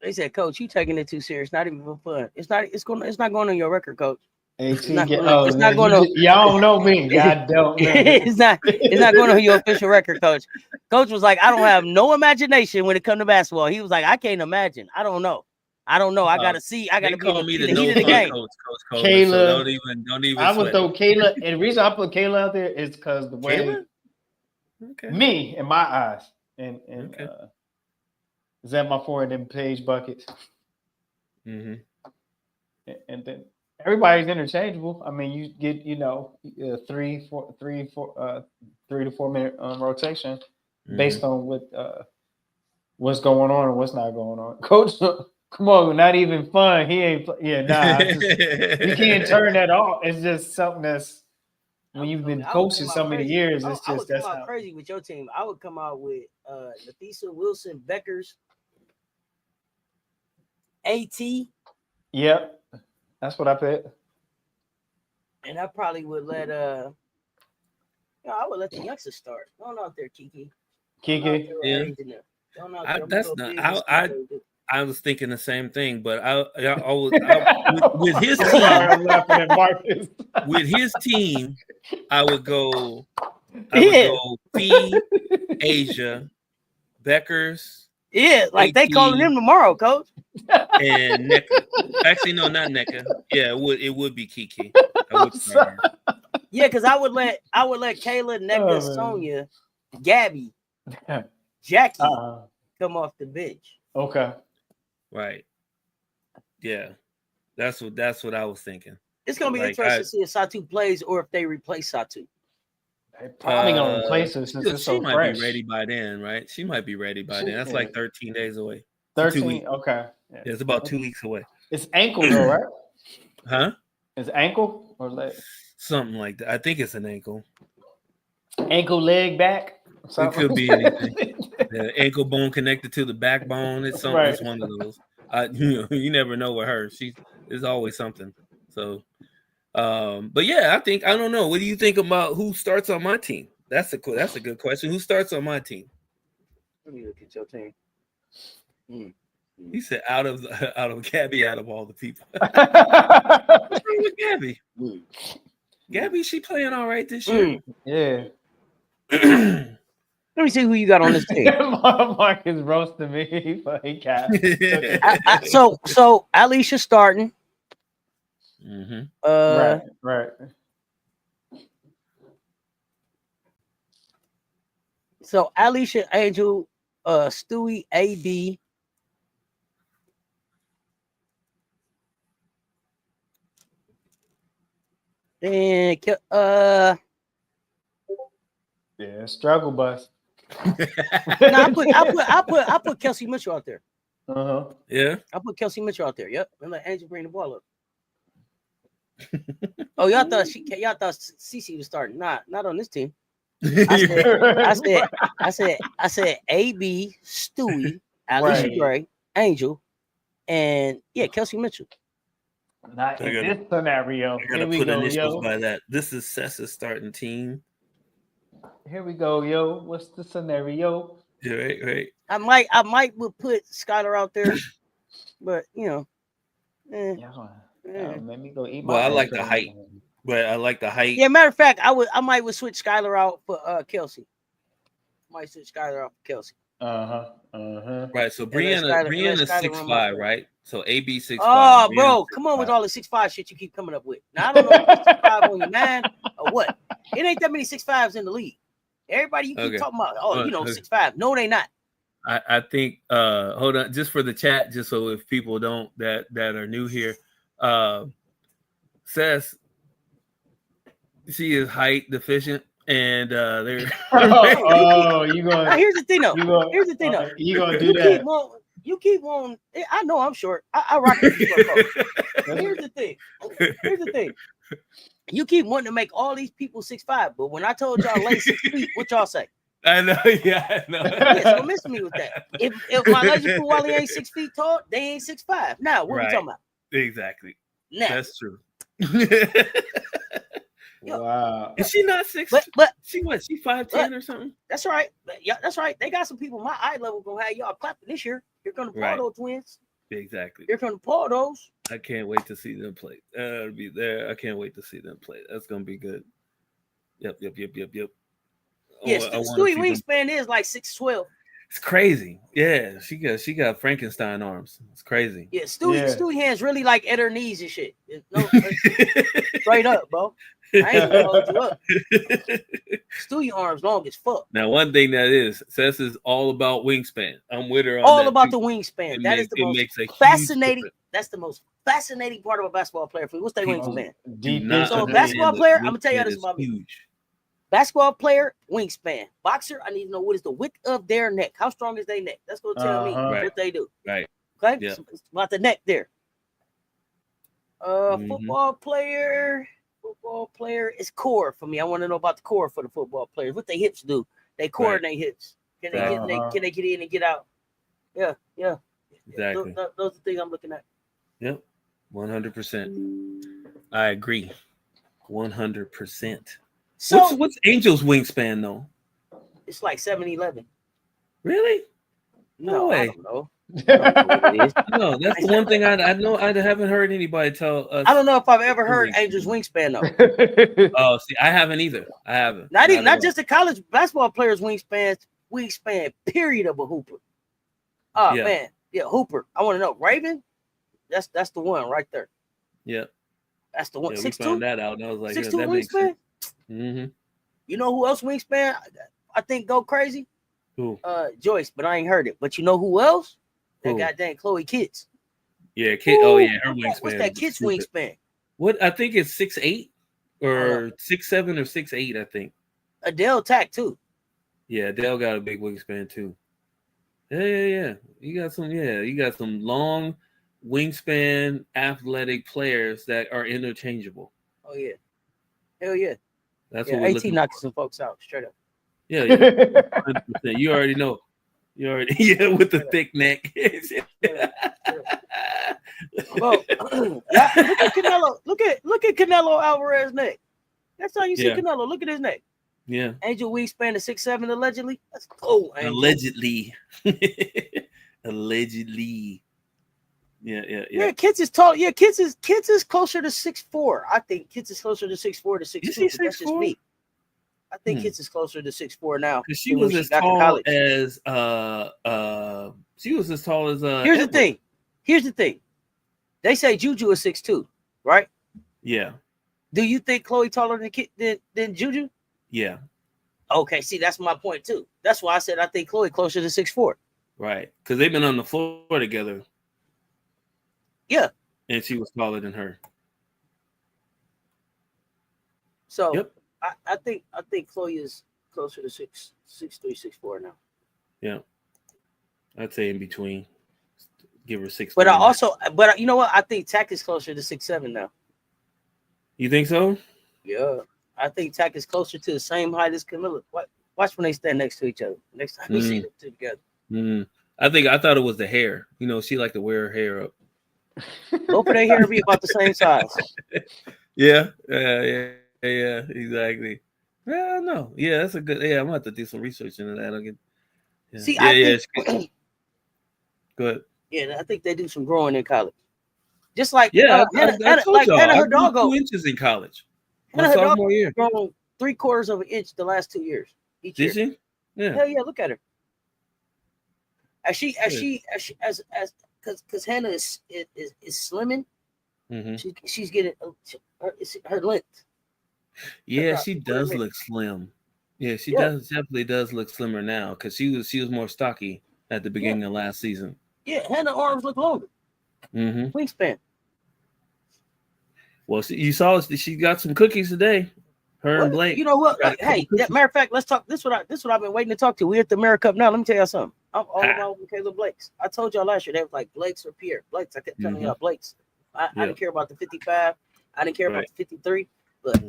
They said, Coach, you taking it too serious. Not even for fun. It's not going on your record, Coach. It's not going on. Y'all don't know me. Y'all don't know. It's not going on your official record, Coach. Coach was like, I don't have no imagination when it comes to basketball. He was like, I can't imagine. I don't know. I gotta see. I gotta be in the heat of the game. Coach Kayla, so don't even. I would throw Kayla, and the reason I put Kayla out there is because the way me in my eyes, and is that my 4 of them page buckets? Mm-hmm. And then everybody's interchangeable. I mean, you get 3 to 4 minute rotation based on what's going on and what's not going on. Coach, come on, not even fun. He ain't. Yeah, nah. You can't turn that off. It's just something that's when you've been coaching so many years. It's just I would come out crazy with your team. I would come out with Nafisa, Wilson, Beckers, AT. Yep, that's what I picked. And I probably would let I would let the youngsters start. Going out there, Kiki. Yeah. I was thinking the same thing, but with his team. With his team, I would go Fee, Asia, Beckers. Yeah, like AT, they calling him tomorrow, Coach. And NECA. Actually, no, not NECA. Yeah, it would be Kiki. Yeah, because I would let Kayla, NECA, Sonia, Gabby, Jackie come off the bench. Okay. Right. Yeah. That's what I was thinking. It's gonna be interesting to see if Satu plays or if they replace Satu. They probably gonna replace her since it's so fresh. She might be ready by then, right? She might be ready by then. That's like 13 days away. 13? 2 weeks. Okay. Yeah, it's about 2 weeks away. It's ankle though, right? Huh? It's ankle or leg? Something like that. I think it's an ankle. Ankle, leg, back? Something. It could be anything. The ankle bone connected to the backbone. It's something. Right. It's one of those. You never know with her. There's always something. So, but yeah, I don't know. What do you think about who starts on my team? That's a good question. Who starts on my team? Let me look at your team. He said out of Gabby, out of all the people. What's wrong with Gabby? Gabby, she playing all right this year. Yeah. Let me see who you got on this team. Mark is roasting me, but he can't. So Alicia starting. Mm-hmm. Right. So Alicia, Angel, Stewie, AB. Then Yeah, struggle bus. I put Kelsey Mitchell out there. Yeah. I put Kelsey Mitchell out there. Yep. And let Angel bring the ball up. Oh, y'all thought Cece was starting. Not on this team. I said AB, Stewie, Alicia Gray, Angel, and Kelsey Mitchell. Not in this scenario. I gotta put initials by that. This is Cess's starting team. Here we go, yo. What's the scenario? Yeah, right. I might would put Skylar out there, but let me go eat my. Well, I like the height. But I like the height. Yeah, matter of fact, I might would switch Skylar out for Kelsey. Might switch Skylar out for Kelsey. Right. So Brianna is 6'5", right? So AB 6'5". Oh, bro, come on with all the 6'5" shit you keep coming up with. Now I don't know if it's 6'5" on your man or what. It ain't that many 6'5s in the league. Everybody you keep talking about, 6'5". No, they not. I think hold on, just for the chat, just so if people don't that are new here, Cess, she is height deficient, and they're you going? Now, here's the thing though. You gonna do that? You keep on. I know I'm short. I rock with you. Here's the thing. You keep wanting to make all these people 6'5", but when I told y'all lay 6 feet, what y'all say? I know. Yeah, I know. So miss me with that. If my legend Wally ain't 6 feet tall, they ain't 6'5". Now what are we talking about? Exactly. Now. That's true. Wow. Is she not 6? But she 5'10" or something? That's right. Yeah, that's right. They got some people my eye level gonna have y'all clapping this year. Here come the Pardo twins. Exactly. Here come the Pardos. I can't wait to see them play. I'll be there. I can't wait to see them play. That's gonna be good. Yep. Yeah, Stewie wingspan is like 6'12". It's crazy. Yeah, she got Frankenstein arms. It's crazy. Yeah, Stewie hands really like at her knees and shit. No, straight up, bro. I ain't gonna hold you up. Stewie arms long as fuck. Now, one thing that is, Cess is all about wingspan. I'm with her on all that about too. the wingspan. That is the most fascinating. That's the most fascinating part of a basketball player for me. What's their wingspan? So a basketball player, I'm gonna tell you this about me. Huge. Basketball player, wingspan. Boxer, I need to know what is the width of their neck. How strong is their neck? That's gonna tell me what they do. Right. Okay. Yeah. So it's about the neck there. Football player is core for me. I want to know about the core for the football players. What their hips do. They coordinate hips. Can they get in and get out? Yeah. Exactly. Those are the things I'm looking at. Yep. 100%. I agree. 100%. So what's Angel's wingspan though? It's like 7'11". Really? No way. I don't know. No, that's the one thing I know. I haven't heard anybody tell us. I don't know if I've ever heard Angel's wingspan though. Oh, see, I haven't either. I haven't. Not just the college basketball players' wingspan period of a hooper. Oh man, yeah, hooper. I want to know. Raven, that's the one right there. Yeah, that's the one. Yeah, 6'2". We found that out, and I was like, 6'2" that wingspan. Mm-hmm. You know who else wingspan? I think go crazy. Who? Joyce, but I ain't heard it. But you know who else? That goddamn Chloe Kitts. Yeah, Kit. Oh yeah, her wingspan. What's that Kitts wingspan? What I think it's 6'8" or 6'7" or 6'8". I think. Adele Tack too. Yeah, Adele got a big wingspan too. Yeah. You got some long wingspan athletic players that are interchangeable. Oh yeah. Hell yeah. That's what we're looking for. knocking some folks out straight up. Yeah. 100%. You already know. With the thick neck. Well, look at Canelo. Look at Canelo Alvarez's neck. That's how you see Canelo. Look at his neck. Yeah. Angel wingspan is 6'7" allegedly. That's cool. Angel. Allegedly. Yeah. Yeah, Kitts is tall. Yeah, Kitts is closer to 6'4". I think Kitts is closer to 6'4" to 6'2". That's just me. I think Kitts is closer to 6'4" now. Because she was as tall as Here's the thing. They say Juju is 6'2", right? Yeah. Do you think Chloe taller than Juju? Yeah. Okay, see, that's my point too. That's why I said I think Chloe closer to 6'4". Right, because they've been on the floor together. Yeah, and she was taller than her. so Yep. I think Chloe is closer to 6'3", 6'4" now. Yeah, I'd say in between. Give her 6'3". But you know what? I think Tack is closer to 6'7" now. You think so? Yeah, I think Tack is closer to the same height as Camilla. Watch when they stand next to each other. Next time you see them two together. I thought it was the hair. You know, she liked to wear her hair up. Both of their hair be about the same size. Yeah, exactly. Yeah, no, yeah, that's a good. Yeah, I'm gonna have to do some research into that. I'll get. Yeah. See, I think. Good. Yeah, I think they do some growing in college. Just like I Hannah, told y'all, Hannah I grew Hidalgo 2 inches in college. Hannah My sophomore year. grown 3/4 of an inch the last 2 years. Each Did year. she? Yeah. Hell yeah! Look at her. Because Hannah is slimming. Mm-hmm. She's getting her length. Yeah, she does look slim. Yeah, she definitely does look slimmer now because she was more stocky at the beginning of last season. Yeah, Hannah's arms look longer. Mm-hmm. Wingspan. Well, you saw she got some cookies today. Her and Blake. You know what? Hey, matter of fact, let's talk. This what I've been waiting to talk to. We're at the AmeriCup now. Let me tell y'all something. I'm all about Michaela Blakes. I told y'all last year they was like Blakes or Pierre. Blakes. I kept telling y'all Blakes. I didn't care about the 55. I didn't care about the 53. But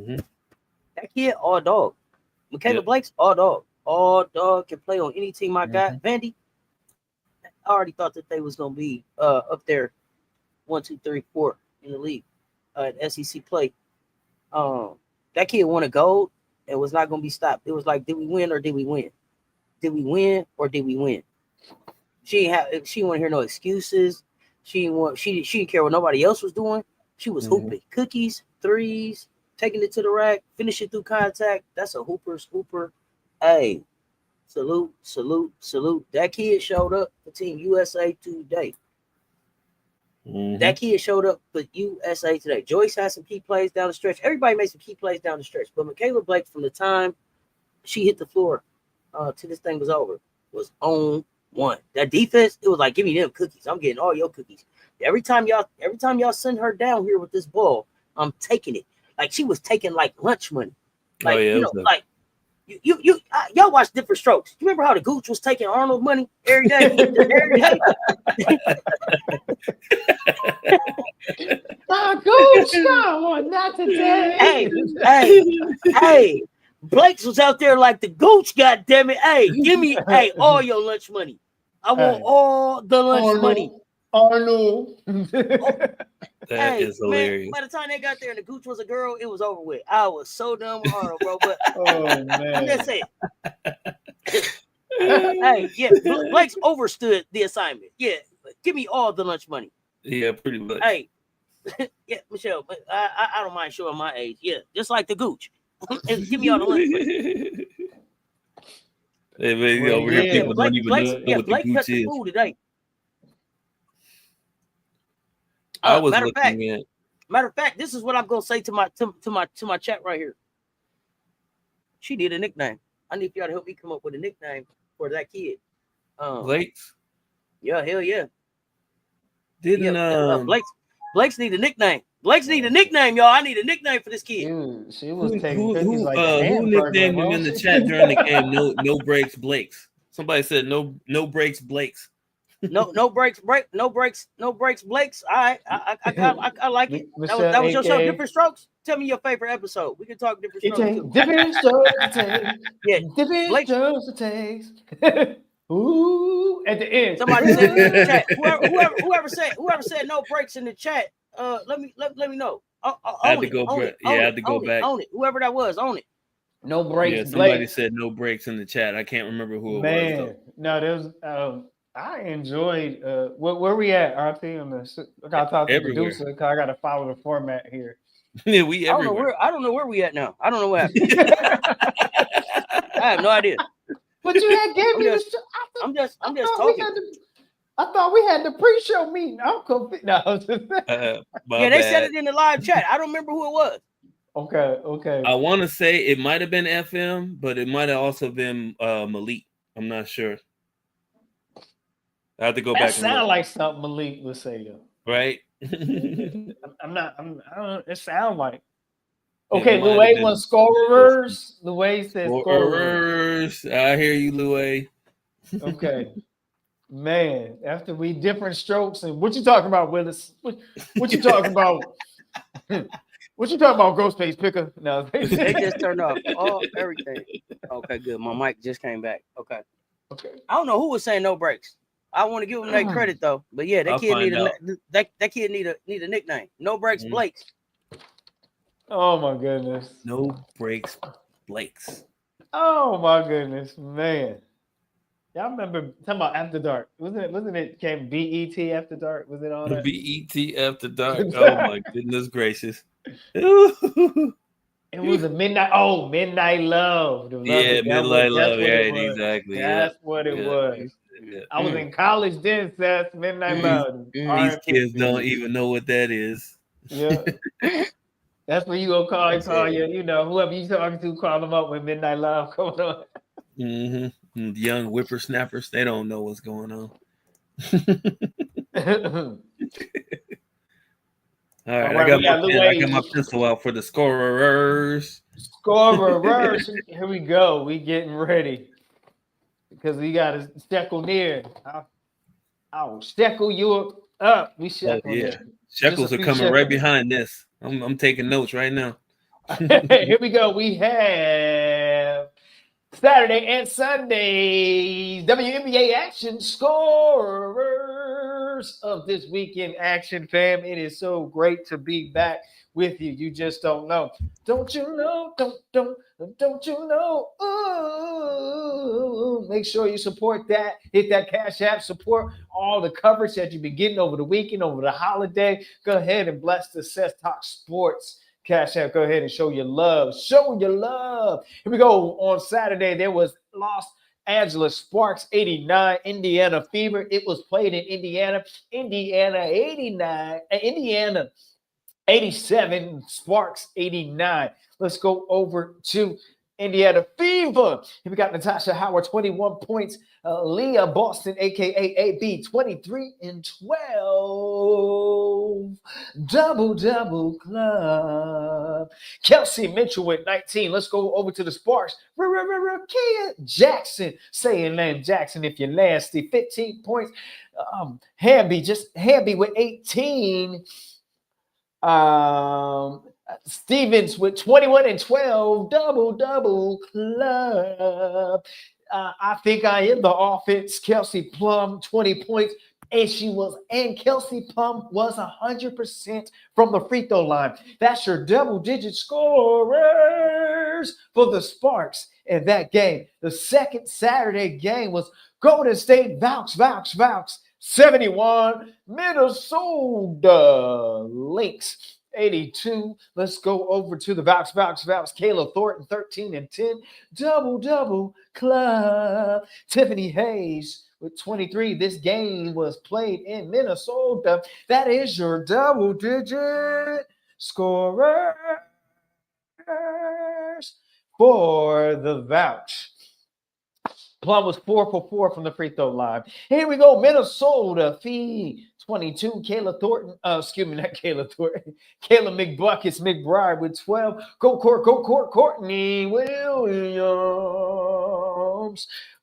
that kid, all dog. Michaela Blakes, all dog. All dog, can play on any team I got. Vandy, I already thought that they was gonna be up there 1, 2, 3, 4 in the league at SEC play. That kid won a gold and was not gonna be stopped. It was like, did we win or did we win? Did we win or did we win? She didn't want to hear no excuses. She didn't care what nobody else was doing. She was hooping cookies, threes, taking it to the rack, finishing through contact. That's a hooper's hooper. Hey, salute. That kid showed up for Team USA today. That kid showed up for USA today. Joyce had some key plays down the stretch. Everybody made some key plays down the stretch. But Michaela Blake, from the time she hit the floor till this thing was over, was on one. That defense, it was like, give me them cookies. I'm getting all your cookies. Every time y'all send her down here with this ball, I'm taking it. Like she was taking like lunch money. Like like y'all watch Different Strokes. You remember how the Gooch was taking Arnold money every day? Every day. Gooch, no, not today. Hey. Blake's was out there like the Gooch, goddammit. Hey, give me all your lunch money. I want all the lunch money. Arnold. That is hilarious. Man, by the time they got there and the Gooch was a girl, it was over with. I was so done with Arnold, bro. But man. I'm just saying. Hey, yeah, Blake's overstood the assignment. Yeah, give me all the lunch money. Yeah, pretty much. Hey, yeah, Michelle, but I don't mind showing my age. Yeah, just like the Gooch. Give me all the lunch money. Hey, man, over here people don't even know what the Gooch is. Food today. I was looking at. Matter of fact, this is what I'm gonna say to my chat right here. She need a nickname. I need y'all to help me come up with a nickname for that kid. Blake's. Yeah, hell yeah. Didn't Blake's need a nickname. Blake's need a nickname, y'all. I need a nickname for this kid. Dude, she was taking who nicknamed him in the chat during the game? No breaks, Blakes. Somebody said no breaks, Blakes. No breaks, Blakes. All right, I like it. That was your show, Different Strokes. Tell me your favorite episode. We can talk Different Strokes too. Different Strokes it takes. Yeah, Different Strokes it takes. Ooh, at the end. Somebody said in the chat. Whoever said no breaks in the chat. Let me know. I had to go back. Own it. Whoever that was, own it. No breaks. Yeah, somebody said no breaks in the chat. I can't remember who it was. Though. No, there was. I enjoyed. Where we at, RP? On the, I gotta talk to the producer because I gotta follow the format here. Yeah, we everywhere. I don't know where we at now. I don't know what happened. I have no idea. But you had gave me the. I'm just talking. I thought we had the pre-show meeting. I'm confused. No, they said it in the live chat. I don't remember who it was. Okay. I want to say it might have been FM, but it might have also been Malik. I'm not sure. I have to go That back and look. sound like something Malik would say, though. Right? I don't know. It sounds like. It Okay, might have Louis been wants scorers. Louis says scorers. Scorerers. I hear you, Louis. Okay. Man, after we different strokes, and what you talking about, Willis? What you talking about? What you talking about, Ghostface Picker? No, They just turned off everything. Okay, good. My mic just came back. Okay. I don't know who was saying no breaks. I want to give them that credit though. But yeah, that I'll kid find that kid need a nickname. No breaks, Blakes. Oh my goodness. No breaks, Blakes. Oh my goodness, man. Y'all remember talking about After Dark? Wasn't it came BET After Dark? Was it all that? BET After Dark. Oh my goodness gracious. It was a midnight. Oh, Midnight Love. Yeah, Midnight Love. Right, exactly. That's what it was. Yeah. I was in college then, Seth. Midnight Love. These kids don't even know what that is. Yeah. That's when you go call you, whoever you talking to, call them up when Midnight Love coming on. Mm-hmm. Young whippersnappers, they don't know what's going on. All right, I got my pencil out for the scorers. Scorerers. Here we go. We getting ready because we got to Steckle near. I'll Steckle you up. We Sheckle. Shekels are coming right behind this. I'm taking notes right now. Here we go. We have Saturday and Sunday WNBA action scorers of this weekend action, fam. It is so great to be back with you. You just don't know. Don't you know? Don't you know? Ooh. Make sure you support that. Hit that Cash App. Support all the coverage that you've been getting over the weekend, over the holiday. Go ahead and bless the Cess Talk Sports Cash App. Go ahead and show your love. Show your love. Here we go. On Saturday, there was Los Angeles Sparks 89, Indiana Fever. It was played in Indiana. Indiana 89. Indiana 87, Sparks 89. Let's go over to Indiana Fever. Here we got Natasha Howard, 21 points. Leah Boston, a.k.a. AB, 23 and 12. Double club. Kelsey Mitchell with 19. Let's go over to the Sparks. Kia Jackson. Say your name, Jackson, if you're nasty. 15 points. Hamby with 18. Stevens with 21 and 12, double club. I think I am the offense. Kelsey Plum, 20 points, and Kelsey Plum was 100% from the free throw line. That's your double-digit scorers for the Sparks in that game. The second Saturday game was Golden State Vouch 71, Minnesota Lynx 82. Let's go over to the Vouch. Kayla Thornton, 13 and 10. Double club. Tiffany Hayes with 23. This game was played in Minnesota. That is your double-digit scorers for the Vouch. Plum was 4 for 4 from the free throw line. Here we go. Minnesota Fee 22. Kayla Thornton. Excuse me, not Kayla Thornton. Kayla McBuckets McBride with 12. Go court. Courtney Williams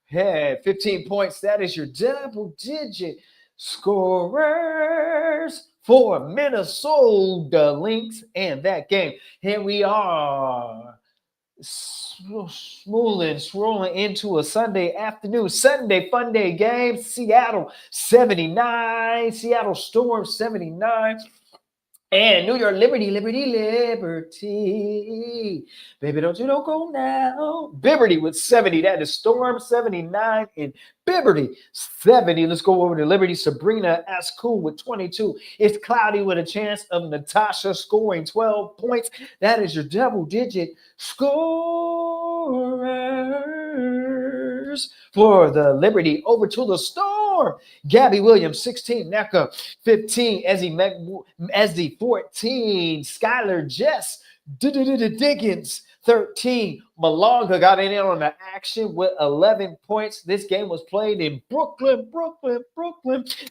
had 15 points. That is your double-digit scorers for Minnesota Lynx and that game. Here we are. Swirling into a Sunday afternoon, Sunday fun day game. Seattle 79, Seattle Storm 79, and New York Liberty. Baby, don't go now. Liberty with 70. That is Storm 79 and Liberty 70. Let's go over to Liberty. Sabrina Ascool with 22. It's cloudy with a chance of Natasha scoring 12 points. That is your double-digit scorers for the Liberty. Over to the Storm. Gabby Williams, 16. NECA, 15. Ezzy 14. Skylar Jess, Diggins, 13. Malonga got in on the action with 11 points. This game was played in Brooklyn.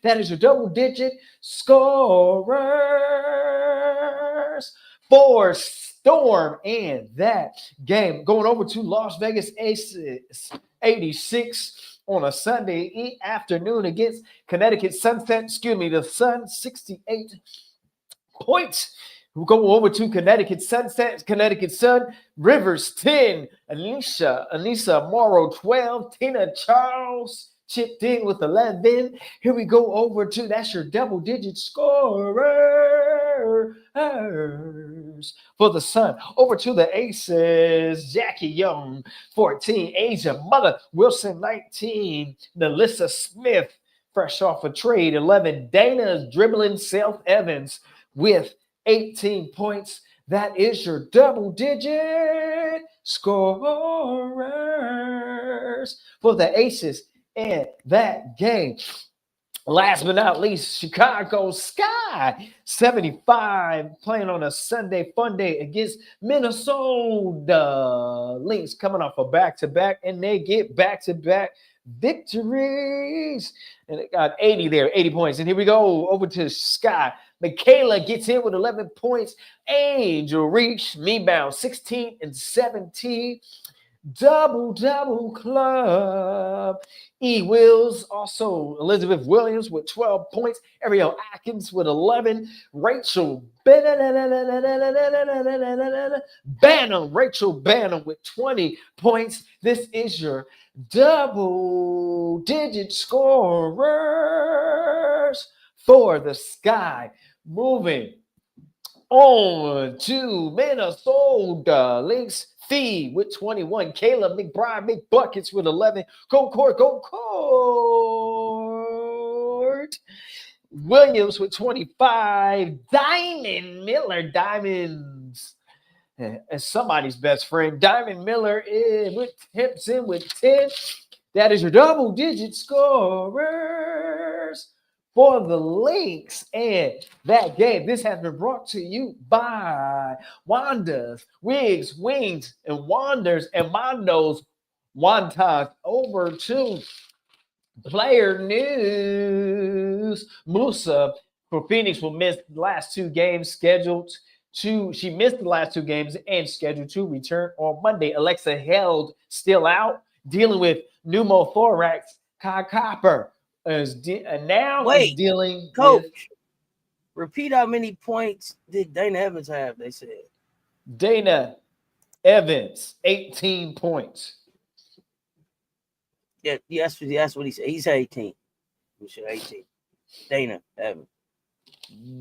That is your double-digit scorers for Storm. And that game going over to Las Vegas Aces, 86 on a Sunday afternoon against Connecticut Sunset. The Sun, 68 points. We'll go over to Connecticut Sunset, Connecticut Sun, Rivers 10, Anissa Morrow 12, Tina Charles chipped in with 11. Here we go over to, that's your double-digit scorers for the Sun. Over to the Aces, Jackie Young 14, Asia Mother Wilson 19, Nelissa Smith fresh off a trade 11, Dana dribbling Self Evans with 18 points. That is your double-digit scorers for the Aces in that game. Last but not least, Chicago Sky, 75, playing on a Sunday fun day against Minnesota Lynx, coming off a back-to-back, and they get back-to-back victories. And it got 80 there, 80 points. And here we go over to Sky. Michaela gets in with 11 points. Angel Reach, Mebound, 16 and 17. Double club. E. Wills, also Elizabeth Williams with 12 points. Ariel Atkins with 11. Rachel Banham with 20 points. This is your double-digit scorers for the Sky. Moving on to Minnesota Lynx. Fee with 21. Caleb McBride, big buckets with 11. Go court. Williams with 25. Diamond Miller, Diamonds. As somebody's best friend. Diamond Miller tips in with 10. That is your double-digit scorers for the Lynx and that game. This has been brought to you by Wanda's, Wigs, Wings, and Wanders, and Mondo's Wontons. Over to player news. Musa for Phoenix will miss the last two games she missed the last two games and scheduled to return on Monday. Alexa Held still out, dealing with pneumothorax. Kai Copper is dealing Coach, with. Repeat how many points did Dana Evans have? They said Dana Evans, 18 points. Yeah, that's what he said. He's 18. He said 18. Dana Evans.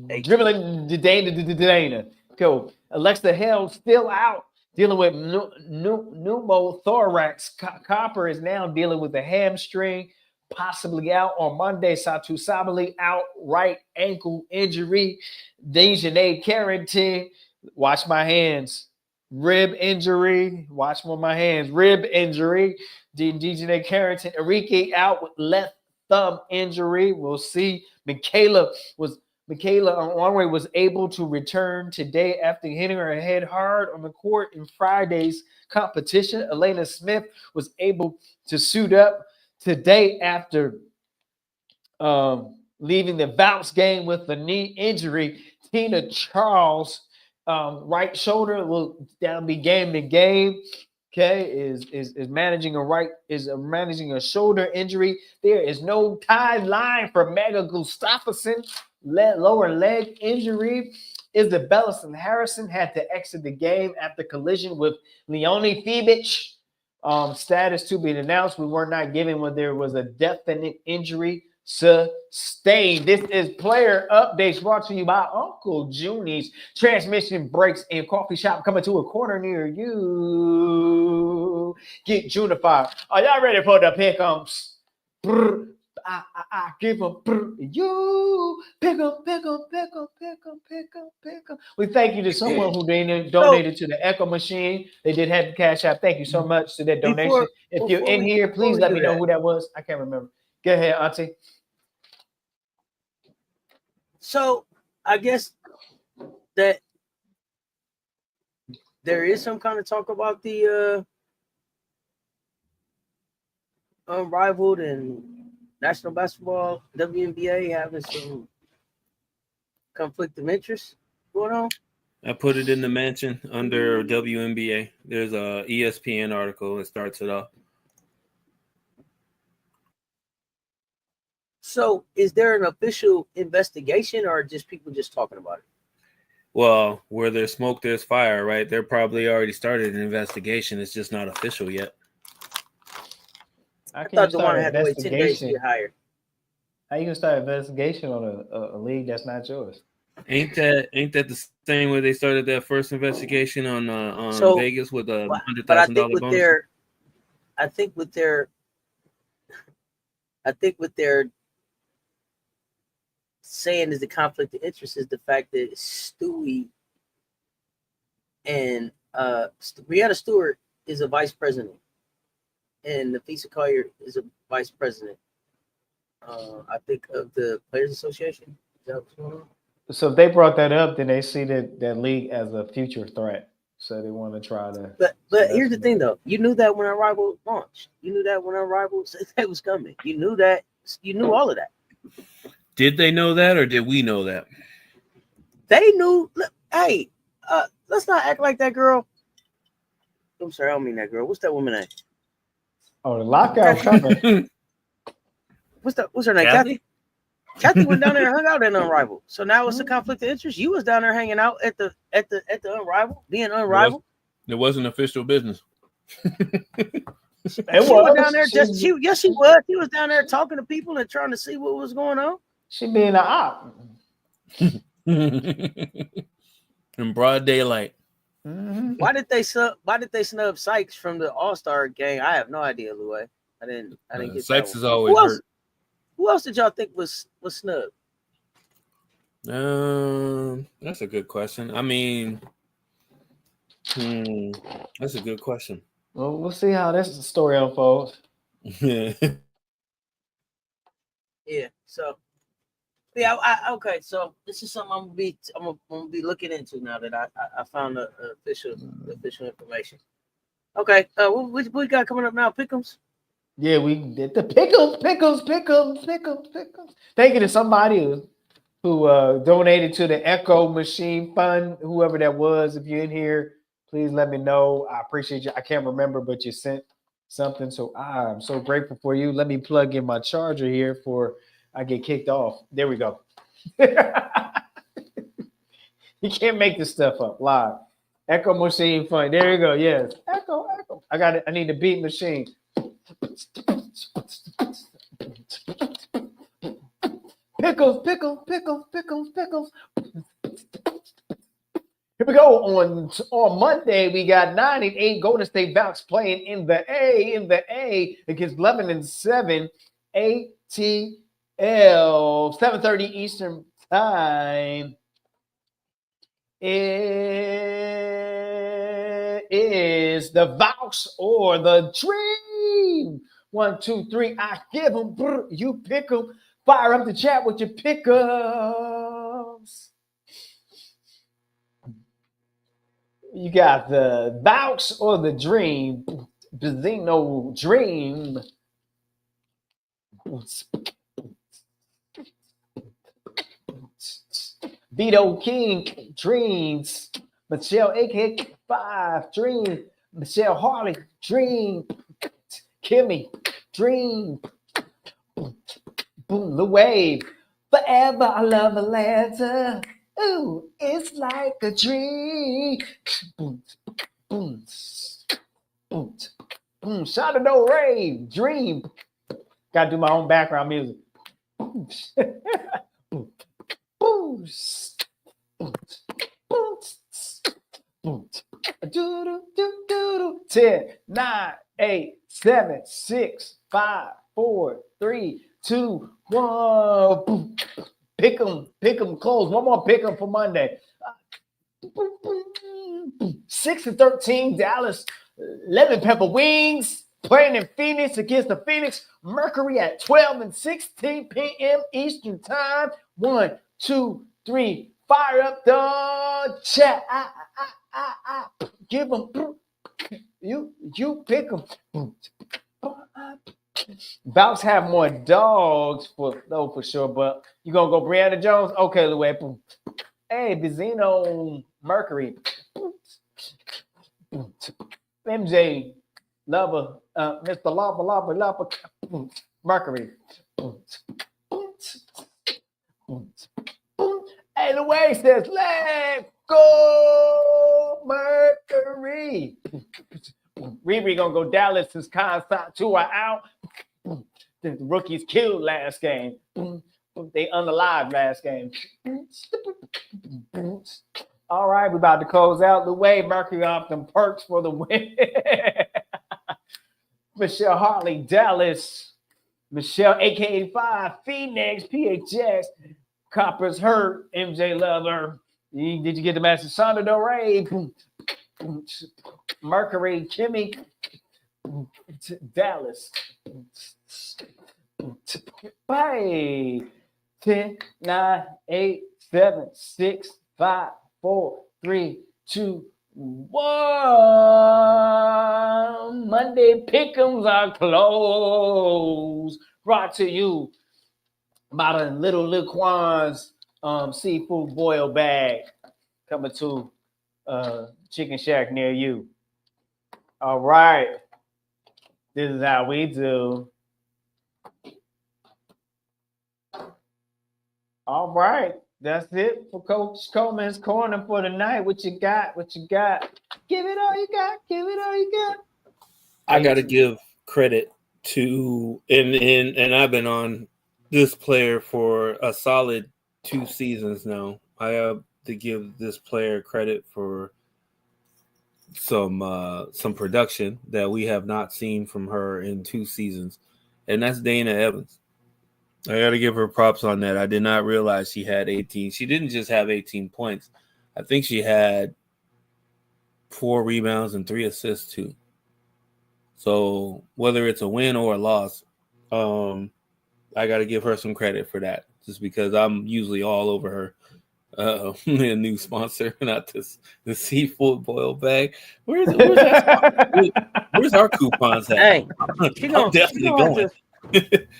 18. Dribbling Dana. Cool. Alexa Held still out, dealing with pneumothorax. Copper is now dealing with a hamstring, possibly out on Monday. Satu Sabali out, right ankle injury. Dejanay Carrington, watch my hands. Rib injury. Watch my hands. Rib injury. Dejanay Carrington. Enrique out with left thumb injury. We'll see. Michaela Onway was able to return today after hitting her head hard on the court in Friday's competition. Elena Smith was able to suit up today after leaving the bounce game with a knee injury. Tina Charles, right shoulder will be game to game. Okay, is managing a shoulder injury. There is no timeline for Mega Gustafsson. Lower leg injury. Isabella Harrison had to exit the game after collision with Leonie Fibic. Status to be announced. We were not given when there was a definite injury sustained. This is player updates brought to you by Uncle Junie's Transmission Brakes and Coffee Shop, coming to a corner near you. Get Junified. Are y'all ready for the Pick Ems? I give them you. Pick 'em. We thank you to someone who donated to the Echo Machine. They did have the Cash App. Thank you so much to that donation. If you're in here, please let me know who that was. I can't remember. Go ahead, Auntie. So I guess that there is some kind of talk about the unrivaled and National Basketball WNBA having some conflict of interest going on. I put it in the mention under WNBA. There's a ESPN article that starts it off. So, is there an official investigation, or just people just talking about it? Well, where there's smoke, there's fire, right? They're probably already started an investigation. It's just not official yet. I thought the one had to wait 10 days to get hired. How you gonna start an investigation on a league that's not yours? Ain't that the same way they started that first investigation on Vegas with a $100,000 bonus? I think with their saying is the conflict of interest is the fact that Stewie and Brianna Stewart is a vice president, and Nafisa Collier is a vice president. I think of the Players Association. Is that what's going on? So if they brought that up, then they see that league as a future threat. So they want to try to. But here's the thing, though. You knew that when Unrivaled launched. You knew that when Unrivaled said that was coming. You knew that. You knew all of that. Did they know that, or did we know that? They knew. Look, hey, let's not act like that girl. I'm sorry, I don't mean that girl. What's that woman name? Oh, the lockout coming. What's her name? Kathy? Kathy went down there and hung out in Unrivaled. So now it's a conflict of interest. You was down there hanging out at the Unrivaled, being Unrivaled. It wasn't official business. It was down there. Yes, she was. She was down there talking to people and trying to see what was going on. She being an op. In broad daylight. Mm-hmm. Why did they snub Sykes from the All-Star game? I have no idea, Louis. I didn't get Sykes that is always hurt. Who else did y'all think was snubbed? That's a good question. I mean, that's a good question. Well, we'll see how this story unfolds. Yeah. So, yeah. Okay. So this is something I'm gonna be looking into now that I found the official information. Okay. What we got coming up now? Pick Ems. Yeah, we did the pickles. Thank you to somebody who donated to the Echo Machine Fund, whoever that was. If you're in here, please let me know. I appreciate you. I can't remember, but you sent something, so I'm so grateful for you. Let me plug in my charger here before I get kicked off. There we go. You can't make this stuff up live. Echo Machine Fund. There you go. Yes. Echo. I got it. I need the beat machine. Pickles. Here we go. On Monday, we got 9-8 Golden State Valks playing in the A against 11-7 ATL. 7:30 Eastern time. It is the Valks or the Dream. 1, 2, 3. I give them. You pick them. Fire up the chat with your pickups. You got the Valks or the Dream. Bazino Dream. Vito King Dreams. Michelle AK 5 Dream. Michelle Harley Dream. Kimmy Dream. Boom, the wave. Forever I love Atlanta. Ooh, it's like a dream. Boom, boom, boom, boom. Shout out to rave. Dream. Gotta do my own background music. Boom, boom, boom, boom, boom. 10, 9, 8, 7, 6, 5, 4, 3, 2, 1. Boom. Pick them, close. One more pick them for Monday. 6-13 Dallas Lemon Pepper Wings playing in Phoenix against the Phoenix Mercury at 12:16 p.m. Eastern time. 1, 2, 3. Fire up the chat. give them. You pick them. Bounce have more dogs for sure, but you gonna go Brianna Jones? Okay, Louis. Hey, Vizino Mercury. MJ Lover, Mr. Lava, Mercury. Hey, Louis says, let's go, Mercury. Riri gonna go Dallas since Constant 2 are out. The rookies killed last game. They unalive last game. All right, we're about to close out the way. Mercury off them perks for the win. Michelle Hartley, Dallas. Michelle, AK85, Phoenix, PHX, Coppers Hurt, MJ Lover. Did you get the message? Sandra Del Rey, Mercury, Kimmy, Dallas. Hey, 10, 9, 8, 7, 6, 5, 4, 3, 2, 1. Monday Pick Ems are closed. Brought to you by the Little Liquan's seafood boil bag coming to Chicken Shack near you. All right. This is how we do. All right. That's it for Coach Coleman's Corner for tonight. What you got? What you got? Give it all you got. Give it all you got. I got to give credit to, and I've been on this player for a solid 2 seasons now. I have to give this player credit for some production that we have not seen from her in 2 seasons, and that's Dana Evans. I got to give her props on that. I did not realize she had 18. She didn't just have 18 points. I think she had 4 rebounds and 3 assists too. So whether it's a win or a loss, I got to give her some credit for that, just because I'm usually all over her. A new sponsor, not the seafood boil bag. Where's our coupons at? Hey, I'm definitely going.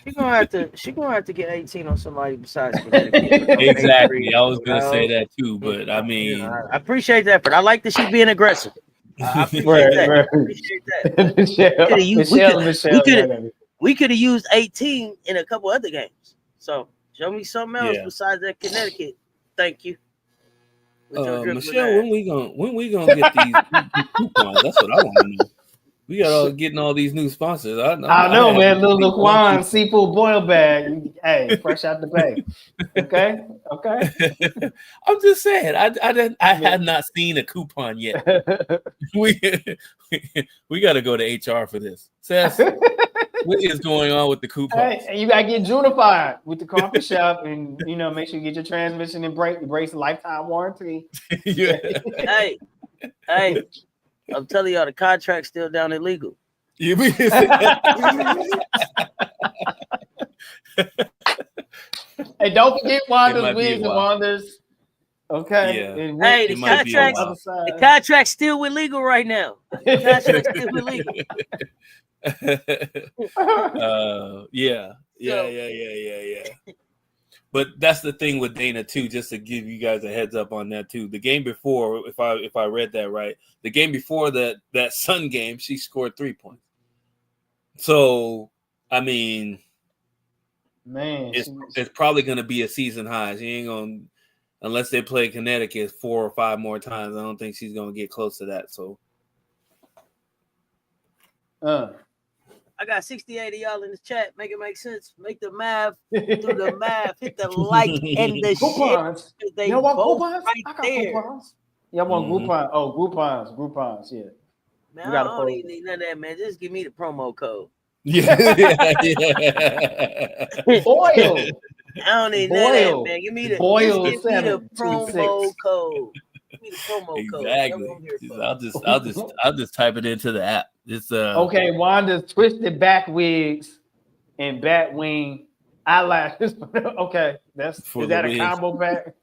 She's gonna have to get 18 on somebody besides Connecticut. Exactly. I was gonna say that too, but I mean, I appreciate that, but I like that she's being aggressive. I appreciate that. Right. I appreciate that. We could have used 18 in a couple other games. So show me something else besides that Connecticut. Thank you. Michelle, when we gonna get these coupons? That's what I want to know. We got getting all these new sponsors. I know, man. Little Laquan seafood boil bag. Hey, fresh out the bag. Okay. I'm just saying. I had not seen a coupon yet. we got to go to HR for this. Cess, what is going on with the coupons? Hey, you got to get Junified with the coffee shop, and make sure you get your transmission and brace lifetime warranty. Yeah. Hey. I'm telling y'all, the contract's still down illegal. Hey, don't forget Wanda's wigs and Wanda's. Okay. Yeah. Hey, the contract's still illegal right now. The contract's still illegal. Yeah. But that's the thing with Dana too, just to give you guys a heads up on that too. The game before, if I read that right, the game before that Sun game, she scored 3 points. So I mean, man, it's probably going to be a season high. She ain't gonna, unless they play Connecticut 4 or 5 more times. I don't think she's gonna get close to that. So, I got 68 of y'all in the chat. Make it make sense. Make the math. Do the math. Hit the like and the coupons. They y'all want both coupons? right I got there. Coupons. Y'all want Groupons? Oh, Groupons. Yeah. Man, I don't even need none of that, man. Just give me the promo code. Yeah. Boil. I don't need none of that, man. Give me the promo code. Give me the promo code. Exactly. I'll just type it into the app. It's okay. Wanda's twisted back wigs and bat wing eyelashes. Okay, is that a combo pack?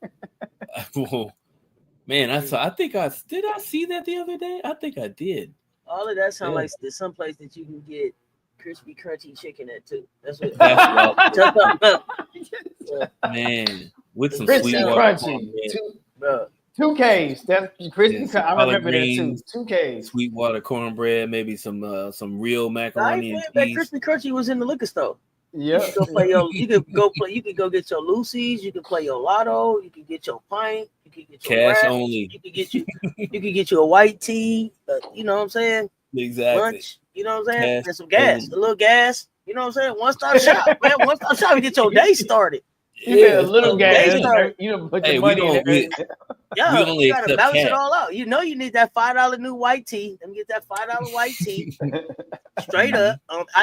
Man, I think I see that the other day. I think I did. All of that sounds like there's some place that you can get crispy, crunchy chicken at too. That's what. Man, with some crispy sweet water, crunchy. Two Ks. That's crispy. I remember that too. 2 Ks. Sweetwater cornbread, maybe some real macaroni and cheese. That crispy crunchy was in the liquor store. Yeah. You could go get your Lucy's, you can play your lotto, you can get your pint, you can get your cash wraps, only. you can get you a white tea, you know what I'm saying? Exactly. Lunch, you know what I'm saying? Cash And some gas, only. a little gas, you know what I'm saying? One-stop shop, man. One-stop shop to get your day started. Yeah, a little gas. You know, put your money in it. Yeah, you gotta balance it all out. You know, you need that $5 new white tea. Let me get that $5 white tea. Straight up.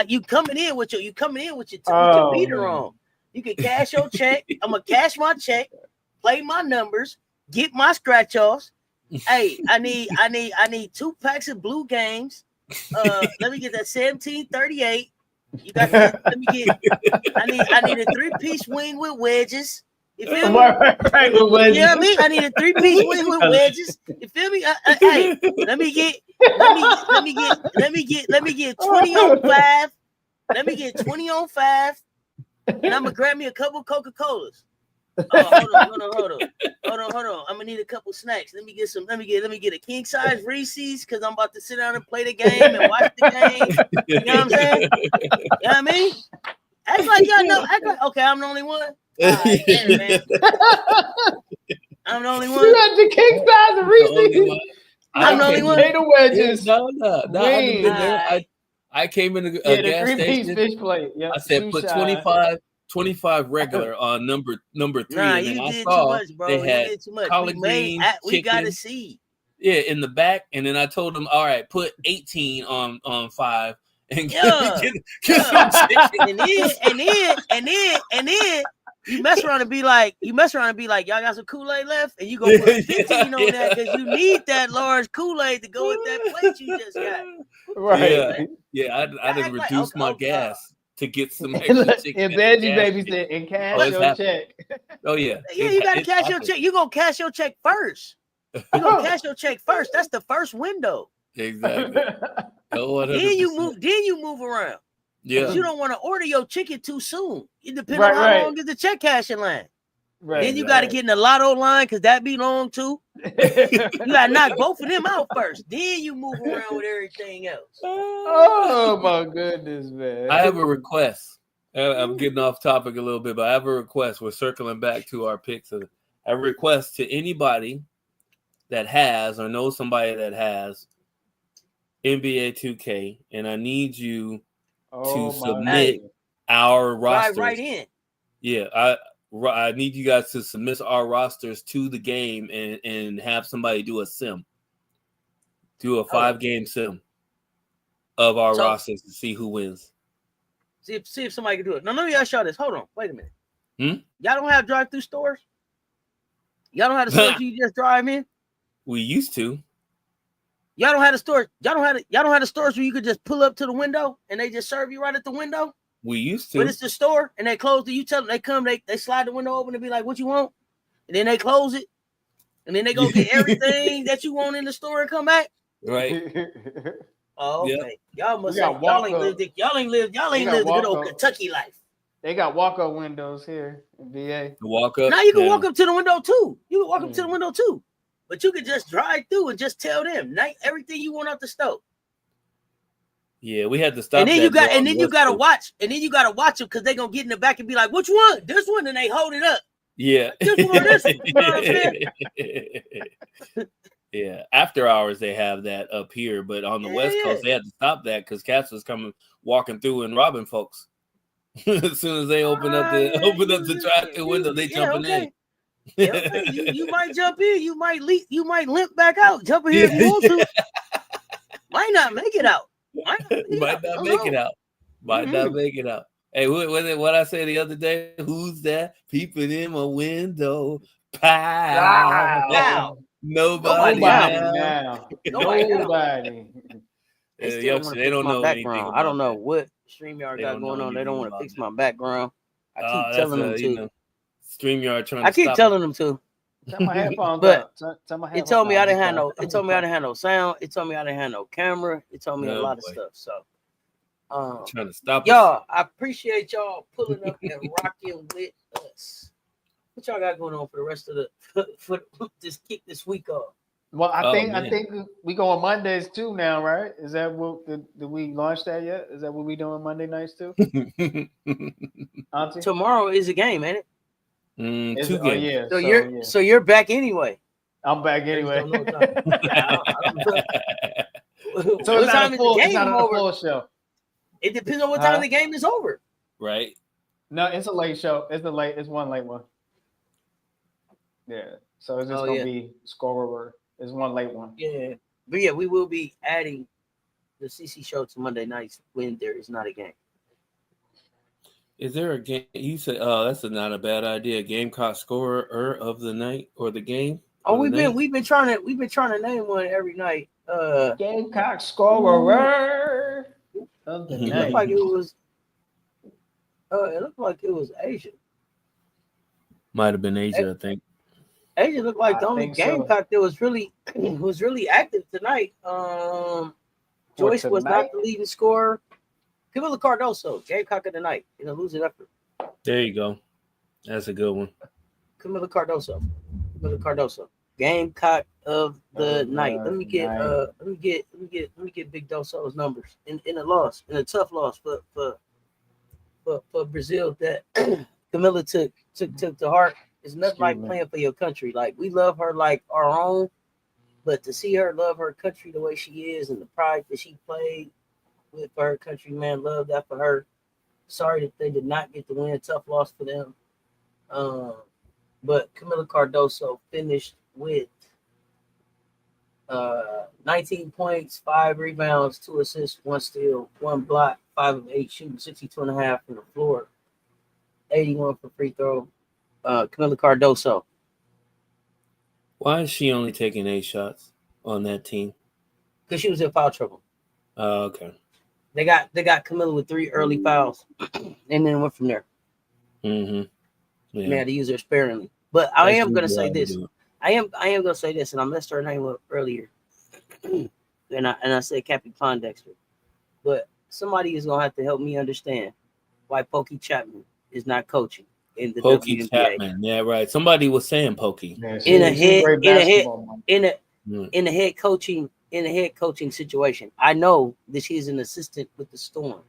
You coming in with your beater on. You can cash your check. I'm gonna cash my check, play my numbers, get my scratch offs. Hey, I need 2 packs of blue games. Let me get that 1738. You got to let me get. I need a 3-piece wing with wedges. You feel me? Right, with wedges. You know what I mean? I need a 3-piece wing with wedges. You feel me? Hey, let me get 20 on 5. Let me get 20 on 5, and I'm gonna grab me a couple Coca-Colas. Hold on. I'm gonna need a couple snacks. Let me get a king size Reese's because I'm about to sit down and play the game and watch the game. You know what I'm saying? You know what I mean? Act like y'all know. Okay, I'm the only one. Right, yeah, man. I'm the only one. You got the king size of Reese's. I'm the only one. Potato wedges. No. I came in a gas station. Fish plate. Yep. I said put 25 regular on number 3. Nah, and you then I did saw too much, bro. they had did too much. collard greens, we gotta see. Yeah, in the back, and then I told them, all right, put 18 on 5 and get some chicken. And then you mess around and be like, y'all got some Kool-Aid left, and you go put 15 on that because you need that large Kool-Aid to go with that plate you just got. Right. Yeah, I didn't reduce my gas to get some extra chicken. And Veggie Baby said, and cash your check. Oh, yeah. Yeah, you got to cash your check. You're going to cash your check first. You're going to cash your check first. That's the first window. Exactly. Oh, then you move around. Yeah. You don't want to order your chicken too soon. It depends on how long is the check cashing line. Right. Then you got to get in the lotto line because that be long too. You got to knock both of them out first. Then you move around with everything else. Oh my goodness, man. I have a request. I'm getting off topic a little bit, but I have a request. We're circling back to our picks. I have a request to anybody that has or knows somebody that has NBA 2K, and I need you to submit our rosters. Right in. Yeah, I need you guys to submit our rosters to the game and have somebody do a sim. Do a 5-game sim of our rosters to see who wins. See if somebody can do it. Now, let me ask y'all this. Hold on. Wait a minute. Y'all don't have drive-through stores? Y'all don't have the stores you just drive in? We used to. Y'all don't have the stores. Y'all don't have the stores where you could just pull up to the window and they just serve you right at the window? We used to. But it's the store and they close it. You tell them they come, they slide the window open and be like, what you want? And then they close it. And then they go get everything that you want in the store and come back. Right. Oh, okay. Yep. Y'all must have y'all ain't lived the good old Kentucky life. They got walk-up windows here in VA. Walk up. Now you can walk up to the window too. You can walk up to the window too. But you could just drive through and just tell them everything you want out the stove. Yeah, we had to stop. And then you gotta watch them because they're gonna get in the back and be like, which one? This one, and they hold it up. Yeah. This one or this one. You know what I'm saying? Yeah. After hours they have that up here, but on the West Coast they had to stop that because cats was walking through and robbing folks. As soon as they open up the drive-through window, they jumping in. Yeah, okay. You might jump in, you might limp back out. Jump in here if you want to. Might not make it out. Might not make it out. Hey, what I say the other day? Who's that peeping in my window? Pow! Nobody now. Nobody. They don't know anything. I don't know what StreamYard got going on. They don't want to fix my background. I keep telling them to. StreamYard trying. I keep telling them to. Turn my headphones But up. Turn my it headphones told me I up. didn't have no. It told me I didn't have no sound. It told me I didn't have no camera. It told me a Oh, lot of boy. stuff. So, Trying to stop us. y'all, I appreciate y'all pulling up and rocking with us. What y'all got going on for the rest of the for just kick this week off? Well, I Oh, think man. we go on Mondays too now, right? Is that what did we launch that yet? Is that what we doing Monday nights too? Auntie? Tomorrow is a game, ain't it? Is 2 it? Oh games. yeah. So you're back anyway. I'm back I just anyway. don't know what time. I don't know. So What time is the it's game not a over? full show. It depends on what time Huh? the game is over. Right. No, it's a late show. It's one late one. Yeah. So it's just gonna be Scorerers. It's one late one. Yeah. But yeah, we will be adding the CC show to Monday nights when there is not a game. Is there a game? You said, "Oh, that's not a bad idea." Gamecock scorer of the night or the game? Oh, we've been trying to name one every night. Gamecock Scorer of the It night. looked like it was. It looked like it was Asia. Might have been Asia, I think. Asia looked like the I only think so. Gamecock that was really active tonight. Joyce was not the leading scorer. Camila Cardoso, Gamecock of the night in a losing effort. There you go. That's a good one. Camila Cardoso, Gamecock of the night. Let me get Big Doso's numbers in a tough loss for Brazil that Camila took to heart. It's nothing like playing for your country. Like, we love her like our own, but to see her love her country the way she is and the pride that she played with her country, man, love that for her. Sorry that they did not get the win. Tough loss for them. But Camila Cardoso finished with 19 points, 5 rebounds, 2 assists, 1 steal, 1 block, 5 of 8 shooting, 62.5 from the floor, 81 for free throw. Camila Cardoso. Why is she only taking 8 shots on that team? Because she was in foul trouble. Oh, okay. They got Camila with 3 early fouls, and then went from there. Mm-hmm. Yeah. They had to use her sparingly. But I am gonna say this. I am gonna say this, and I messed her name up earlier. and I said Cappy Pondexter. But somebody is gonna have to help me understand why Pokey Chatman is not coaching in the Pokey WNBA. Chatman. Yeah, right. Somebody was saying Pokey. Yeah, in a head coaching situation. I know that she's an assistant with the Storm,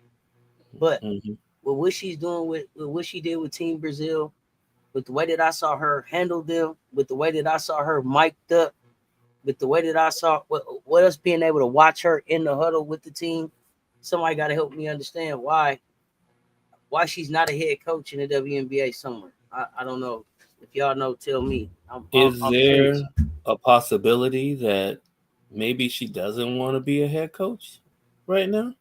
but with what she's doing with what she did with Team Brazil, with the way that I saw her handle them, with the way that I saw her mic'd up, with the way that I saw what us being able to watch her in the huddle with the team, somebody got to help me understand why she's not a head coach in the WNBA somewhere. I don't know. If y'all know, tell me. Is there a possibility that maybe she doesn't want to be a head coach right now?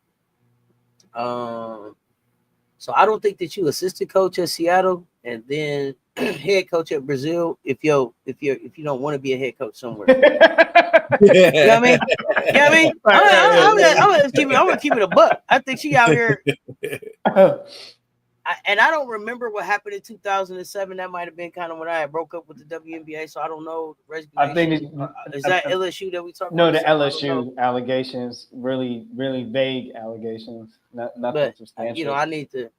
So I don't think that you assistant coach at Seattle and then head coach at Brazil if you don't want to be a head coach somewhere. You know what I mean? You know what I mean? I'm gonna keep it a buck. I think she out here. And I don't remember what happened in 2007. That might have been kind of when I had broke up with the WNBA. So I don't know. I think is that LSU that we talking about? No, the LSU allegations, really, really vague allegations. Nothing substantial. I need to.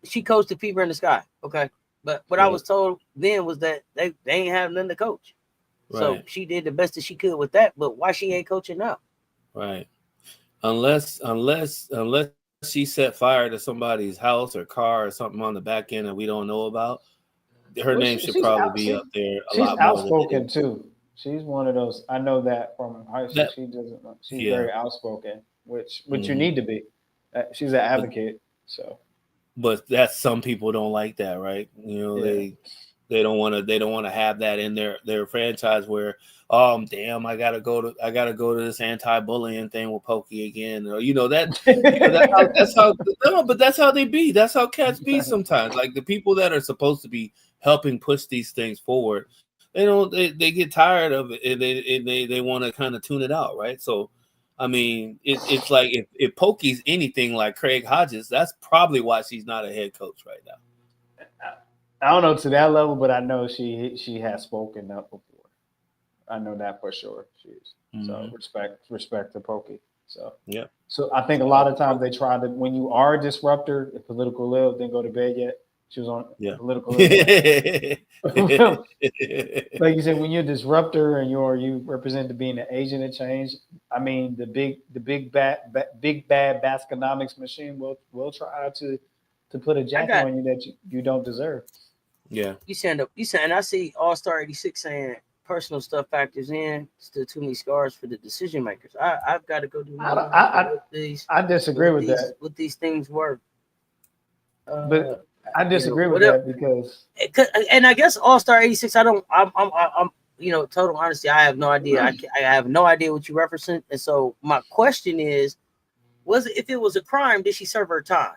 She coached the Fever in the Sky. Okay. But what I was told then was that they ain't have nothing to coach. Right. So she did the best that she could with that. But why she ain't coaching now? Right. Unless she set fire to somebody's house or car or something on the back end that we don't know about, her name should probably be up there a lot more. She's outspoken too. She's one of those. I know that from high school. She's very outspoken, which you need to be. She's an advocate. But that's some people don't like that, right? They don't want to have that in their franchise where, oh damn, I gotta go to this anti-bullying thing with Pokey again, or that's how they be. That's how cats be sometimes. Like the people that are supposed to be helping push these things forward, they get tired of it and they want to kind of tune it out, right? So I mean, it's like if Pokey's anything like Craig Hodges, that's probably why she's not a head coach right now. I don't know to that level, but I know she has spoken up before. I know that for sure. She is. So respect to Pokey. So yeah. So I think a lot of times they try to, when you are a disruptor, if political Lil didn't go to bed yet, she was on political Lil. Like you said, when you're a disruptor and you represent to being an agent of change, I mean the big bad Basconomics machine will try to put a jacket on you that you don't deserve. Yeah. You saying I see All-Star 86 saying personal stuff factors in. Still too many scars for the decision makers. I've got to go do I disagree with that. What these things work. But I disagree with that because, and I guess All-Star 86. I'm total honesty. I have no idea. I have no idea what you're referencing. And so my question is, if it was a crime, did she serve her time?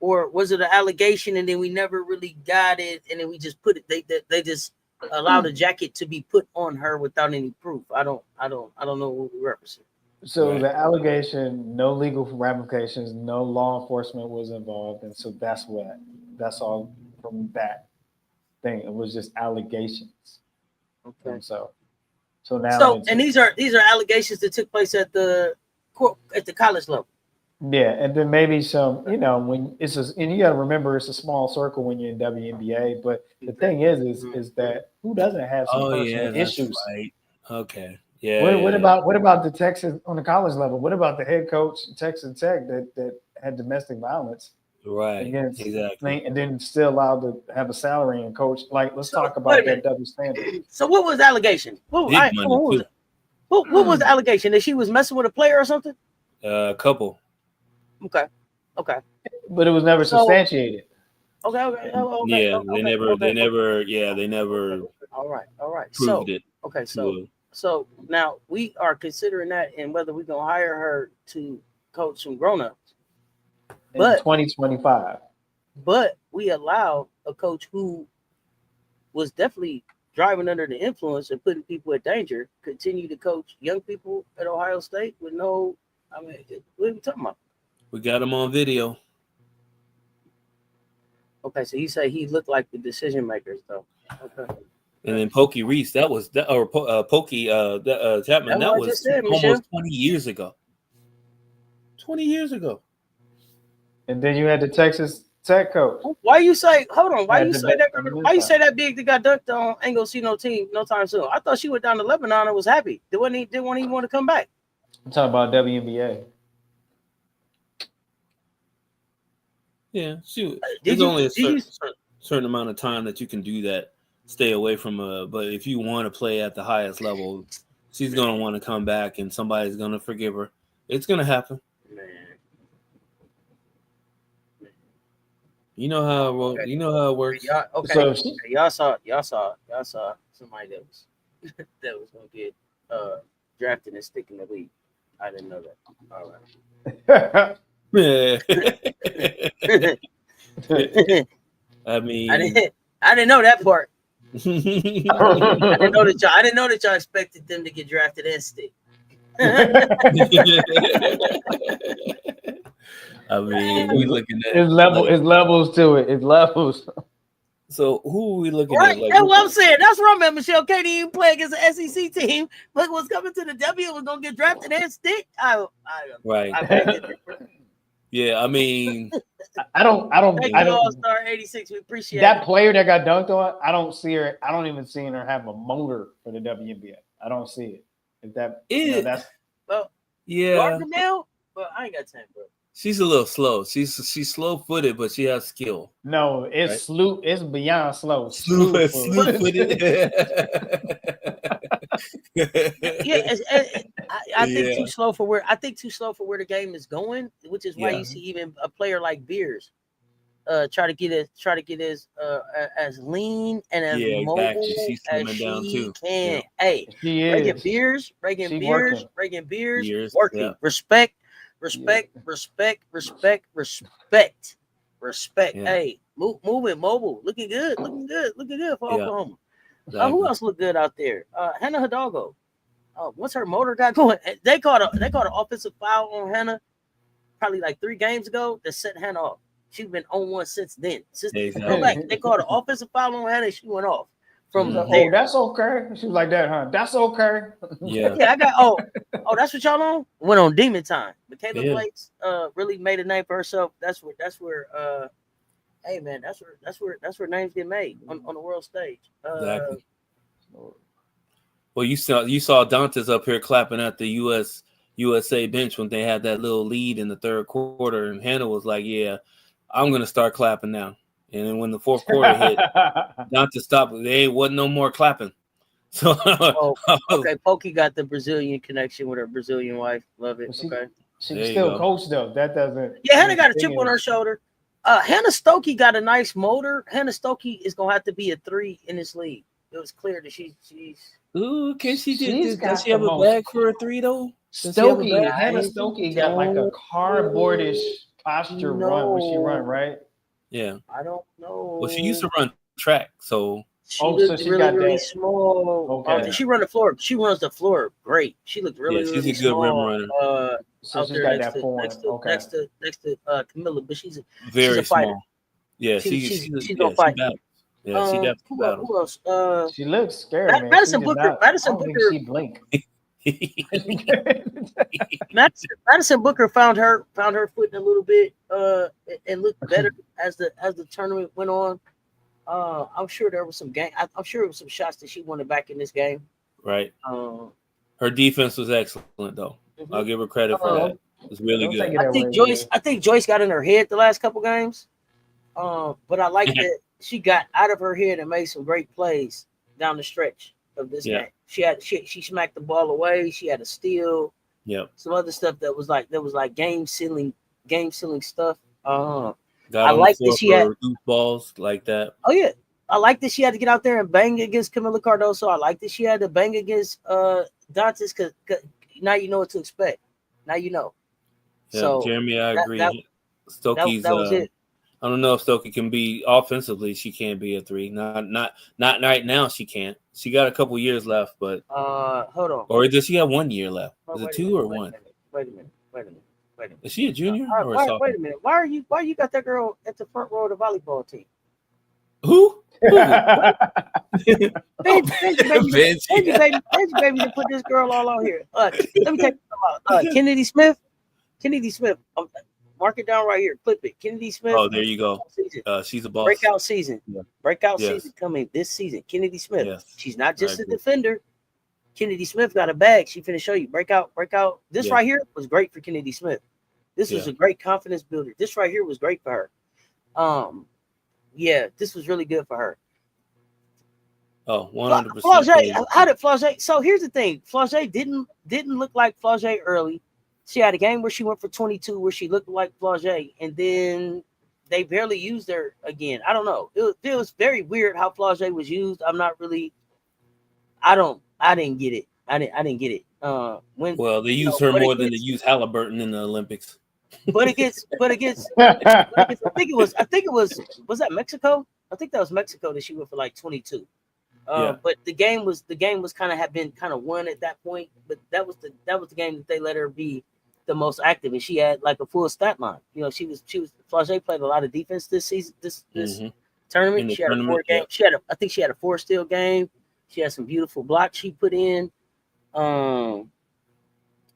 Or was it an allegation and then we never really got it and then we just put it? They just allowed a jacket to be put on her without any proof. I don't know what we represent. So the allegation, no legal ramifications, no law enforcement was involved, and so that's all from that thing. It was just allegations. Okay. And so now. And these are allegations that took place at the college level. Yeah, and then maybe some, when and you got to remember it's a small circle when you're in WNBA. But the thing is that who doesn't have some personal issues? Right. Okay. Yeah. What about the Texas on the college level? What about the head coach Texas Tech that had domestic violence? Right. Exactly. And then still allowed to have a salary and coach. Like, let's talk about that double standard. So what was the allegation? What was the allegation? That she was messing with a player or something? A couple. Okay. But it was never substantiated. Okay. They never. All right. Proved it. Okay. So now we are considering that and whether we're gonna hire her to coach some grown-ups. But 2025. But we allow a coach who was definitely driving under the influence and putting people at danger continue to coach young people at Ohio State with no. I mean, what are we talking about? We got him on video. Okay, so you say he looked like the decision makers, though. Okay. And then Pokey Reese, Pokey Chatman, that was almost 20 years ago. 20 years ago. And then you had the Texas Tech coach. Why you say? Hold on. Why you say that? Why you say that big that got dunked on? Ain't gonna see no team no time soon. I thought she went down to Lebanon and was happy. Didn't even want to come back. I'm talking about WNBA. Yeah, shoot. There's only a certain amount of time that you can do that. Stay away from but if you want to play at the highest level, she's gonna want to come back, and somebody's gonna forgive her. It's gonna happen. Man. You know how it works. Y'all saw somebody that was gonna get drafted and stick in the league. I didn't know that. All right. I mean, I didn't know that part. I didn't know that y'all expected them to get drafted and stick. I mean, we looking at it's levels to it. It's levels. So who are we looking at? Like, that's what I'm saying. That's what I meant. Michelle can't even play against the SEC team, but was coming to the W was gonna get drafted and stick. Right. Yeah, I mean, I don't. All-Star 86. We appreciate that player that got dunked on. I don't see her. I don't even see her have a motor for the WNBA. I don't see it. If that is that's now, but I ain't got time, bro. She's a little slow. She's slow-footed, but she has skill. No, it's right? It's beyond slow. Slew-footed. I think too slow for where the game is going, which is why you see even a player like Beers try to get as lean and as mobile as she can. Yeah. Hey, Reagan Beers, working. Yeah. Respect. Yeah. Hey, moving, mobile, looking good for Oklahoma. Exactly. Who else looked good out there? Hannah Hidalgo. What's her motor got going? They caught an offensive foul on Hannah probably like 3 games ago that set Hannah off. She's been on one since then. Since Exactly. they called an offensive foul on Hannah, she went off. From Oh, there. that's okay. She was like that, huh? That's okay. Yeah. Yeah, I got that's what y'all on? Went on demon time. Michaela Yeah. Blake's really made a name for herself. That's where hey man, that's where names get made on the world stage. Exactly. Well, you saw Dantes up here clapping at the USA bench when they had that little lead in the third quarter, and Hannah was like, "Yeah, I'm gonna start clapping now." And then when the fourth quarter hit, Dantes stopped. There wasn't no more clapping. So okay, Pokey got the Brazilian connection with her Brazilian wife. Love it. She Okay. can still coach though. That doesn't. Yeah, Hannah got a chip on her shoulder. Hannah Stokey got a nice motor. Hannah Stokey is gonna have to be a 3 in this league. It was clear that she's. Ooh, can she does she have a bag for a 3 though? Hannah Stokey got like a cardboardish posture run when she run, right? Yeah. I don't know. Well, she used to run track, so she looked really small. Okay. She run the floor. She runs the floor great. She looked really she's really a good small. rim runner. So Out she's there got next that form. next to Camilla, but she's Very a fighter. small. Yeah, she's gonna fight. Yeah, she definitely battles. Who else? She looks scary, man. Madison Booker. She blink. Madison Booker found her footing a little bit and looked better as the tournament went on. I'm sure there was some I'm sure it was some shots that she wanted back in this game. Right. Her defense was excellent though. Mm-hmm. I'll give her credit for that. It was really good. I think Joyce got in her head the last couple games. But I like that she got out of her head and made some great plays down the stretch of this game. She smacked the ball away. She had a steal. Yep. Some other stuff that was like game sealing stuff. I like that she had loose balls like that. Oh yeah. I like that she had to get out there and bang against Camila Cardoso. I like that she had to bang against Dantes because now you know what to expect. Now you know. Yeah, so Jeremy, I agree. Stokey's that was it. I don't know if Stokey can be offensively. She can't be a 3. Not right now. She can't. She got a couple years left, but hold on. Or does she have 1 year left? Is it 2 or 1? Wait a minute. Is she a junior or a sophomore? Wait a minute. Why you got that girl at the front row of the volleyball team? Who? Benji baby to put this girl all out here. Let me take Kennedy Smith. Mark it down right here. Clip it. Kennedy Smith. Oh, there you go. She's a boss. Breakout season. Yeah. Season coming this season. Kennedy Smith. Yes. She's not just a defender. Kennedy Smith got a bag. She finna show you. Breakout. This right here was great for Kennedy Smith. This was a great confidence builder. This right here was great for her. This was really good for her. Oh, 100%. Flau'jae, how did Flau'jae? So here's the thing. Flau'jae didn't look like Flau'jae early. She had a game where she went for 22, where she looked like Flau'jae, and then they barely used her again. I don't know. It was very weird how Flau'jae was used. I'm not really. I didn't get it. I didn't get it. They used her more than they used Halliburton in the Olympics. But against I think it was that Mexico? I think that was Mexico that she went for like 22. But the game was kind of had been kind of won at that point. But that was the game that they let her be the most active, and she had like a full stat line. You know, she was Flau'jae played a lot of defense this season, this tournament. She had a 4 game. I think she had a 4 steal game. She had some beautiful blocks she put in. I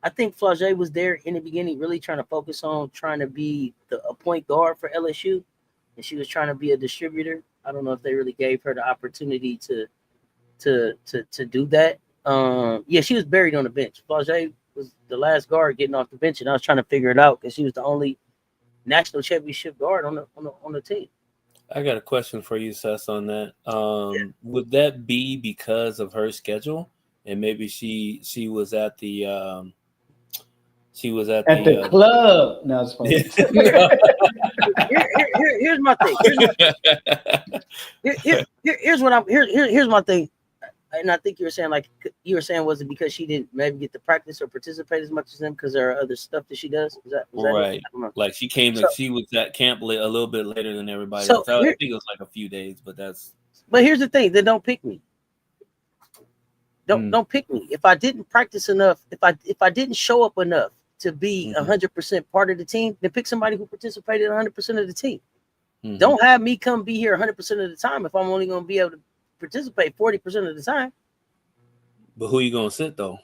think Flau'jae was there in the beginning, really trying to focus on trying to be a point guard for LSU, and she was trying to be a distributor. I don't know if they really gave her the opportunity to do that. She was buried on the bench. Flau'jae was the last guard getting off the bench, and I was trying to figure it out because she was the only national championship guard on the team. I got a question for you, Cess, on that. Would that be because of her schedule, and maybe she was at the club? No, it's funny. Here's my thing. Here's my thing. And I think you were saying was it because she didn't maybe get to practice or participate as much as them because there are other stuff that she does? Was that right? Like she came she was at camp a little bit later than everybody else. I think it was like a few days, but that's. But here's the thing: then don't pick me. Don't pick me if I didn't practice enough. If I didn't show up enough to be 100% part of the team, then pick somebody who participated 100% of the team. Mhm. Don't have me come be here 100% of the time if I'm only going to be able to participate 40% of the time. But who you gonna sit though?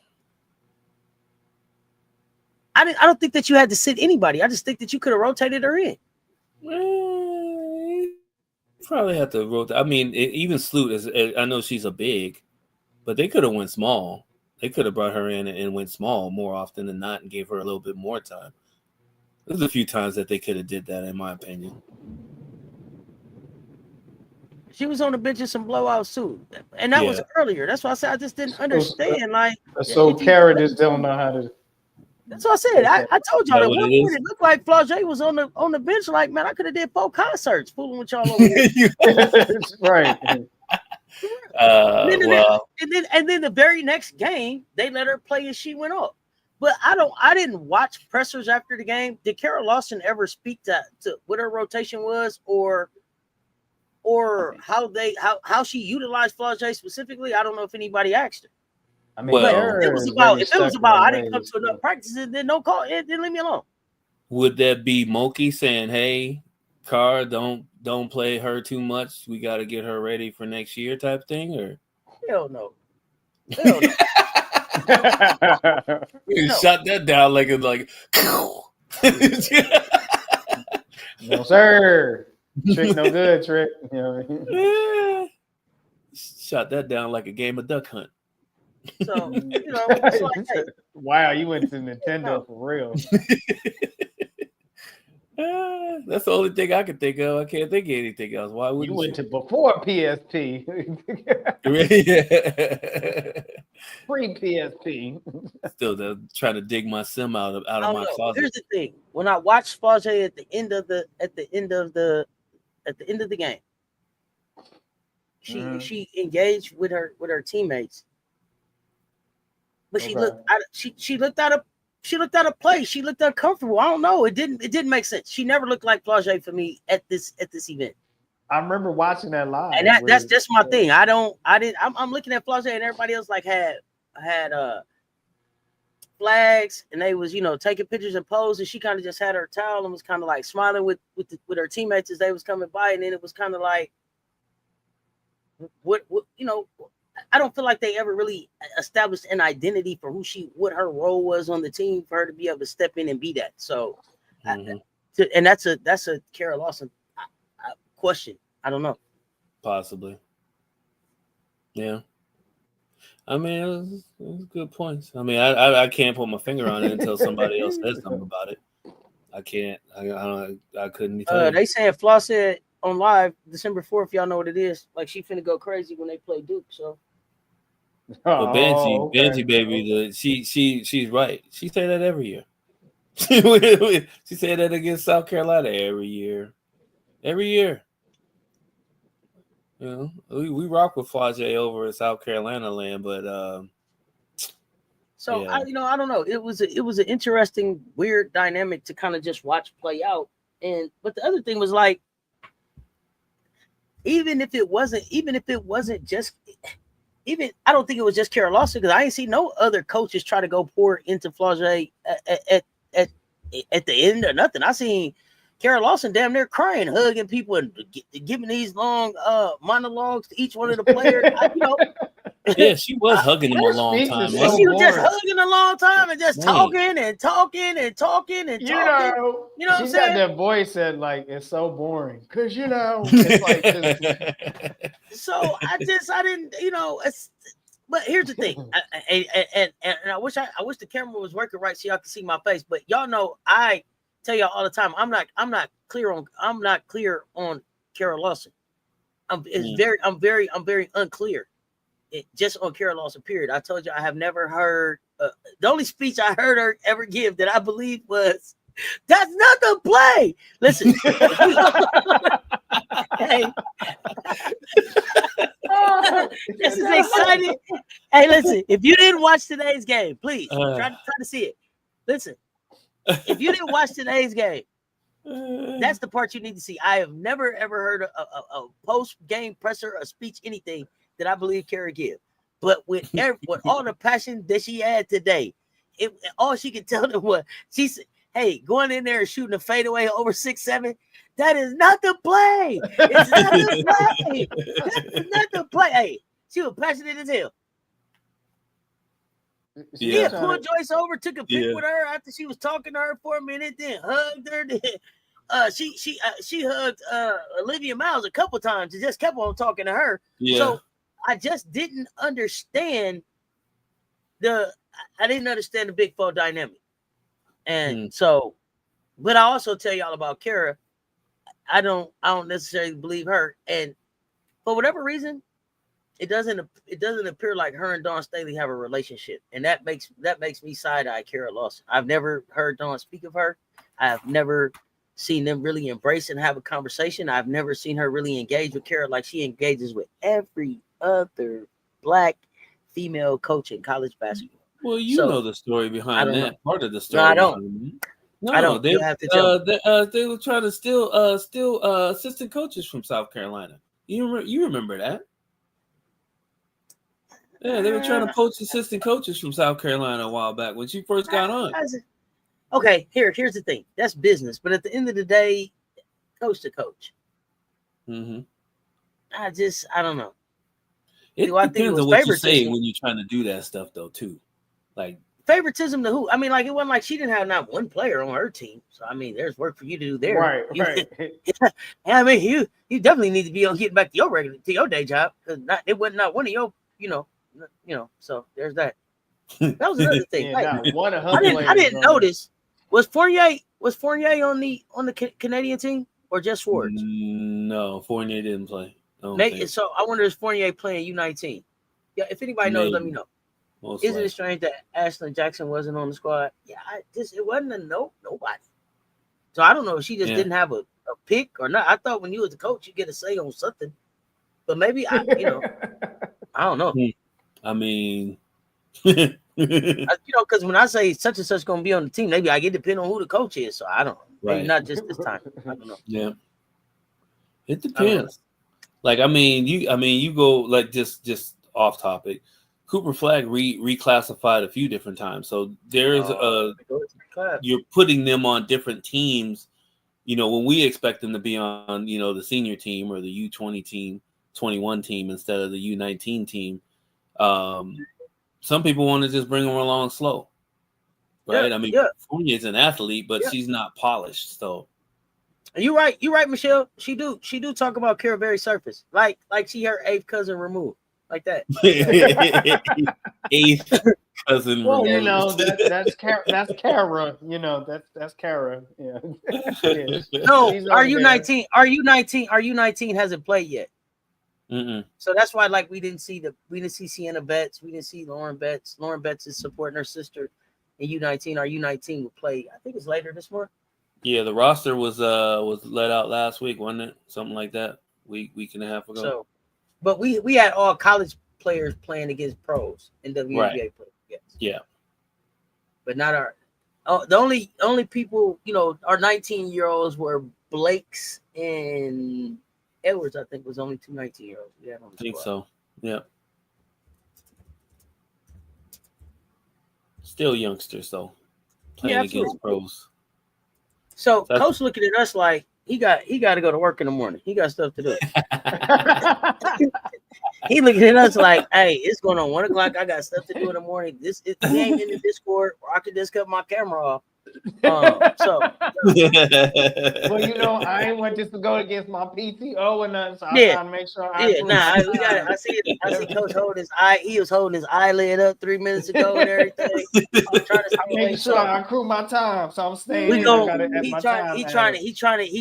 I don't think that you had to sit anybody. I just think that you could have rotated her in. Probably have to rotate. I mean, even Sloot is. I know she's a big, but they could have went small. They could have brought her in and went small more often than not and gave her a little bit more time. There's a few times that they could have did that, in my opinion. She was on the bench in some blowouts too, and that was earlier. That's why I said I just didn't understand. So Kara just don't know how to. That's what I said. I told y'all that what one it point it looked like Flau'jae was on the bench. Like, man, I could have did 4 concerts fooling with y'all over here. Right. And then the very next game, they let her play and she went off. But I didn't watch pressers after the game. Did Kara Lawson ever speak to what her rotation was or how she utilized Flau'jae specifically? I don't know if anybody asked her. I mean, but if it was about I didn't come to enough practices, then don't call it, then leave me alone. Would that be Moki saying, "Hey, Car, don't play her too much. We got to get her ready for next year," type thing, or hell no. You shot that down like no sir. Trick no good, Trick. You know what I mean? Shot that down like a game of duck hunt. So, it's like, hey, wow, you went to Nintendo for real. That's the only thing I can think of. I can't think of anything else. Why would you went to before PSP? Pre PSP. Still trying to dig my sim out of my closet. Here's the thing: when I watched Flau'jae at the end of the game, she engaged with her teammates. But she looked out of place. She looked uncomfortable. I don't know. It didn't make sense. She never looked like Flau'jae for me at this event. I remember watching that live, and that's just my thing. I'm looking at Flau'jae and everybody else like had flags and they was taking pictures and poses. And she kind of just had her towel and was kind of like smiling with her teammates as they was coming by. And then it was kind of like, what I don't feel like they ever really established an identity for what her role was on the team for her to be able to step in and be that. So, and that's a Kara Lawson question. I don't know. Possibly. Yeah. I mean, it was good points. I mean, I can't put my finger on it until somebody else says something about it. I can't. I couldn't tell you. They saying Flaw said on live December 4th. Y'all know what it is. Like she finna go crazy when they play Duke. So. But Benji, baby, she's right. She say that every year. She said that against South Carolina every year. Every year. We rock with Flau'jae over in South Carolina land, but so yeah. I don't know. It was an interesting, weird dynamic to kind of just watch play out. But the other thing was like, even if it wasn't just. I don't think it was just Kara Lawson because I ain't see no other coaches try to go pour into Flau'jae at the end or nothing. I seen Kara Lawson damn near crying, hugging people, and giving these long monologues to each one of the players. Yeah, she was hugging them a long time. So she was just hugging a long time and just talking and talking and talking and talking. You know what I'm saying? Got that voice that like it's so boring because it's like just... So I didn't but here's the thing, and I wish the camera was working right so y'all can see my face. But y'all know I tell y'all all the time I'm not clear on Kara Lawson. I'm very unclear. Just on Kara Lawson, period. I told you I have never heard the only speech I heard her ever give that I believe was, "That's not the play." Listen, hey, this is exciting. Hey, listen, if you didn't watch today's game, please try to see it. Listen, if you didn't watch today's game, that's the part you need to see. I have never ever heard a post-game presser, a speech, anything that I believe Kara give, but with all the passion that she had today, all she could tell them was, she said, hey, going in there and shooting a fadeaway over 6'7", that is not the play. It's not the play. That's not the play. Hey, she was passionate as hell. He had pulled Joyce over, took a pic with her after she was talking to her for a minute, then hugged her. Then she hugged Olivia Miles a couple times and just kept on talking to her. Yeah. So I just didn't understand the Big Four dynamic. And so, but I also tell y'all about Kara. I don't necessarily believe her. And for whatever reason, it doesn't appear like her and Dawn Staley have a relationship. And that makes me side-eye Kara Lawson. I've never heard Dawn speak of her. I have never seen them really embrace and have a conversation. I've never seen her really engage with Kara like she engages with every other Black female coach in college basketball. Well, you know the story behind that. Part of the story. No, I don't. No, I don't. They have to tell they were trying to steal assistant coaches from South Carolina. You remember that? Yeah, they were trying to poach assistant coaches from South Carolina a while back when she first got on. Okay, here's the thing. That's business, but at the end of the day, coach to coach. Mm-hmm. I don't know. It depends on what you say when you're trying to do that stuff, though, too. Like favoritism to who? I mean, like it wasn't like she didn't have not one player on her team. So I mean, there's work for you to do there. Right. I mean, you definitely need to be on getting back to your day job because it wasn't not one of your, So there's that. That was another thing. Yeah, like, I didn't notice. Was Fournier on the Canadian team or just Swords? No, Fournier didn't play. So I wonder if Fournier playing U19. Yeah, if anybody knows, let me know. Isn't it strange that Ashlyn Jackson wasn't on the squad? Yeah, it wasn't nobody. So I don't know if she just didn't have a pick or not. I thought when you was a coach, you get a say on something. But maybe I don't know. I mean, because when I say such and such going to be on the team, maybe I get to depend on who the coach is. So I don't know. Maybe not just this time. I don't know. Yeah, it depends. Like you go like just off topic. Cooper Flagg reclassified a few different times, so there's you're putting them on different teams. When we expect them to be on, the senior team or the U20 team, 21 team instead of the U19 team. Some people want to just bring them along slow, right? Fournier's an athlete, but she's not polished. So you're right, Michelle. She do talk about Kara very surface, like she her eighth cousin removed. Like that. Eighth cousin. Well, that's Kara. That's Kara. Yeah. No, are you 19? Are you 19? Are you 19? Hasn't played yet. Mm-mm. So that's why, we didn't see Sienna Betts. We didn't see Lauren Betts. Lauren Betts is supporting her sister in U19. Our U19 will play. I think it's later this month. Yeah, the roster was let out last week, wasn't it? Something like that. Week and a half ago. So. But we had all college players playing against pros in WNBA players. Yes. Yeah. But not our the only people, our 19-year-olds were Blake's and Edwards, I think, was only two 19-year-olds. Yeah, I think so. Yeah. Still youngsters though. Playing against pros. So coach looking at us like he got to go to work in the morning. He got stuff to do. He looking at us like, hey, it's going on 1:00. I got stuff to do in the morning. We ain't in the Discord, or I could just cut my camera off. Well, I ain't want this to go against my PTO or nothing, so I'm trying to make sure I see Coach holding his eye. He was holding his eyelid up 3 minutes ago and everything. I'm trying to make sure I accrue my time, so I'm staying. He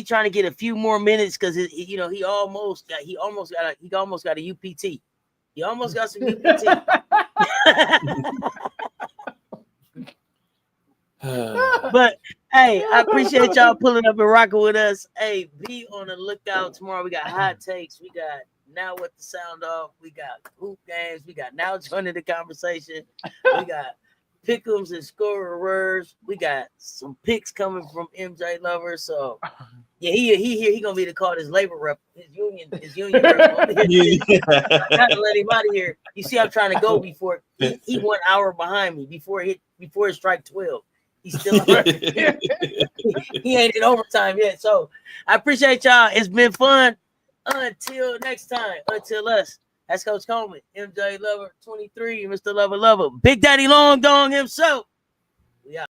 trying to get a few more minutes because he almost got a UPT. He almost got some UPT. But hey, I appreciate y'all pulling up and rocking with us. Hey, be on the lookout tomorrow. We got hot takes. We got now what the sound off. We got hoop games. We got now joining the conversation. We got Pick Ems and Scorerers. We got some picks coming from MJ Lovers. So Yeah, he gonna be the call his labor rep, his union rep. Got to let him out of here. You see, I'm trying to go before he 1 hour behind me before it strike 12. He's still he ain't in overtime yet. So I appreciate y'all. It's been fun. Until next time, until us. That's Coach Coleman, MJ Lover 23, Mr. Lover, Big Daddy Long Dong himself. We out.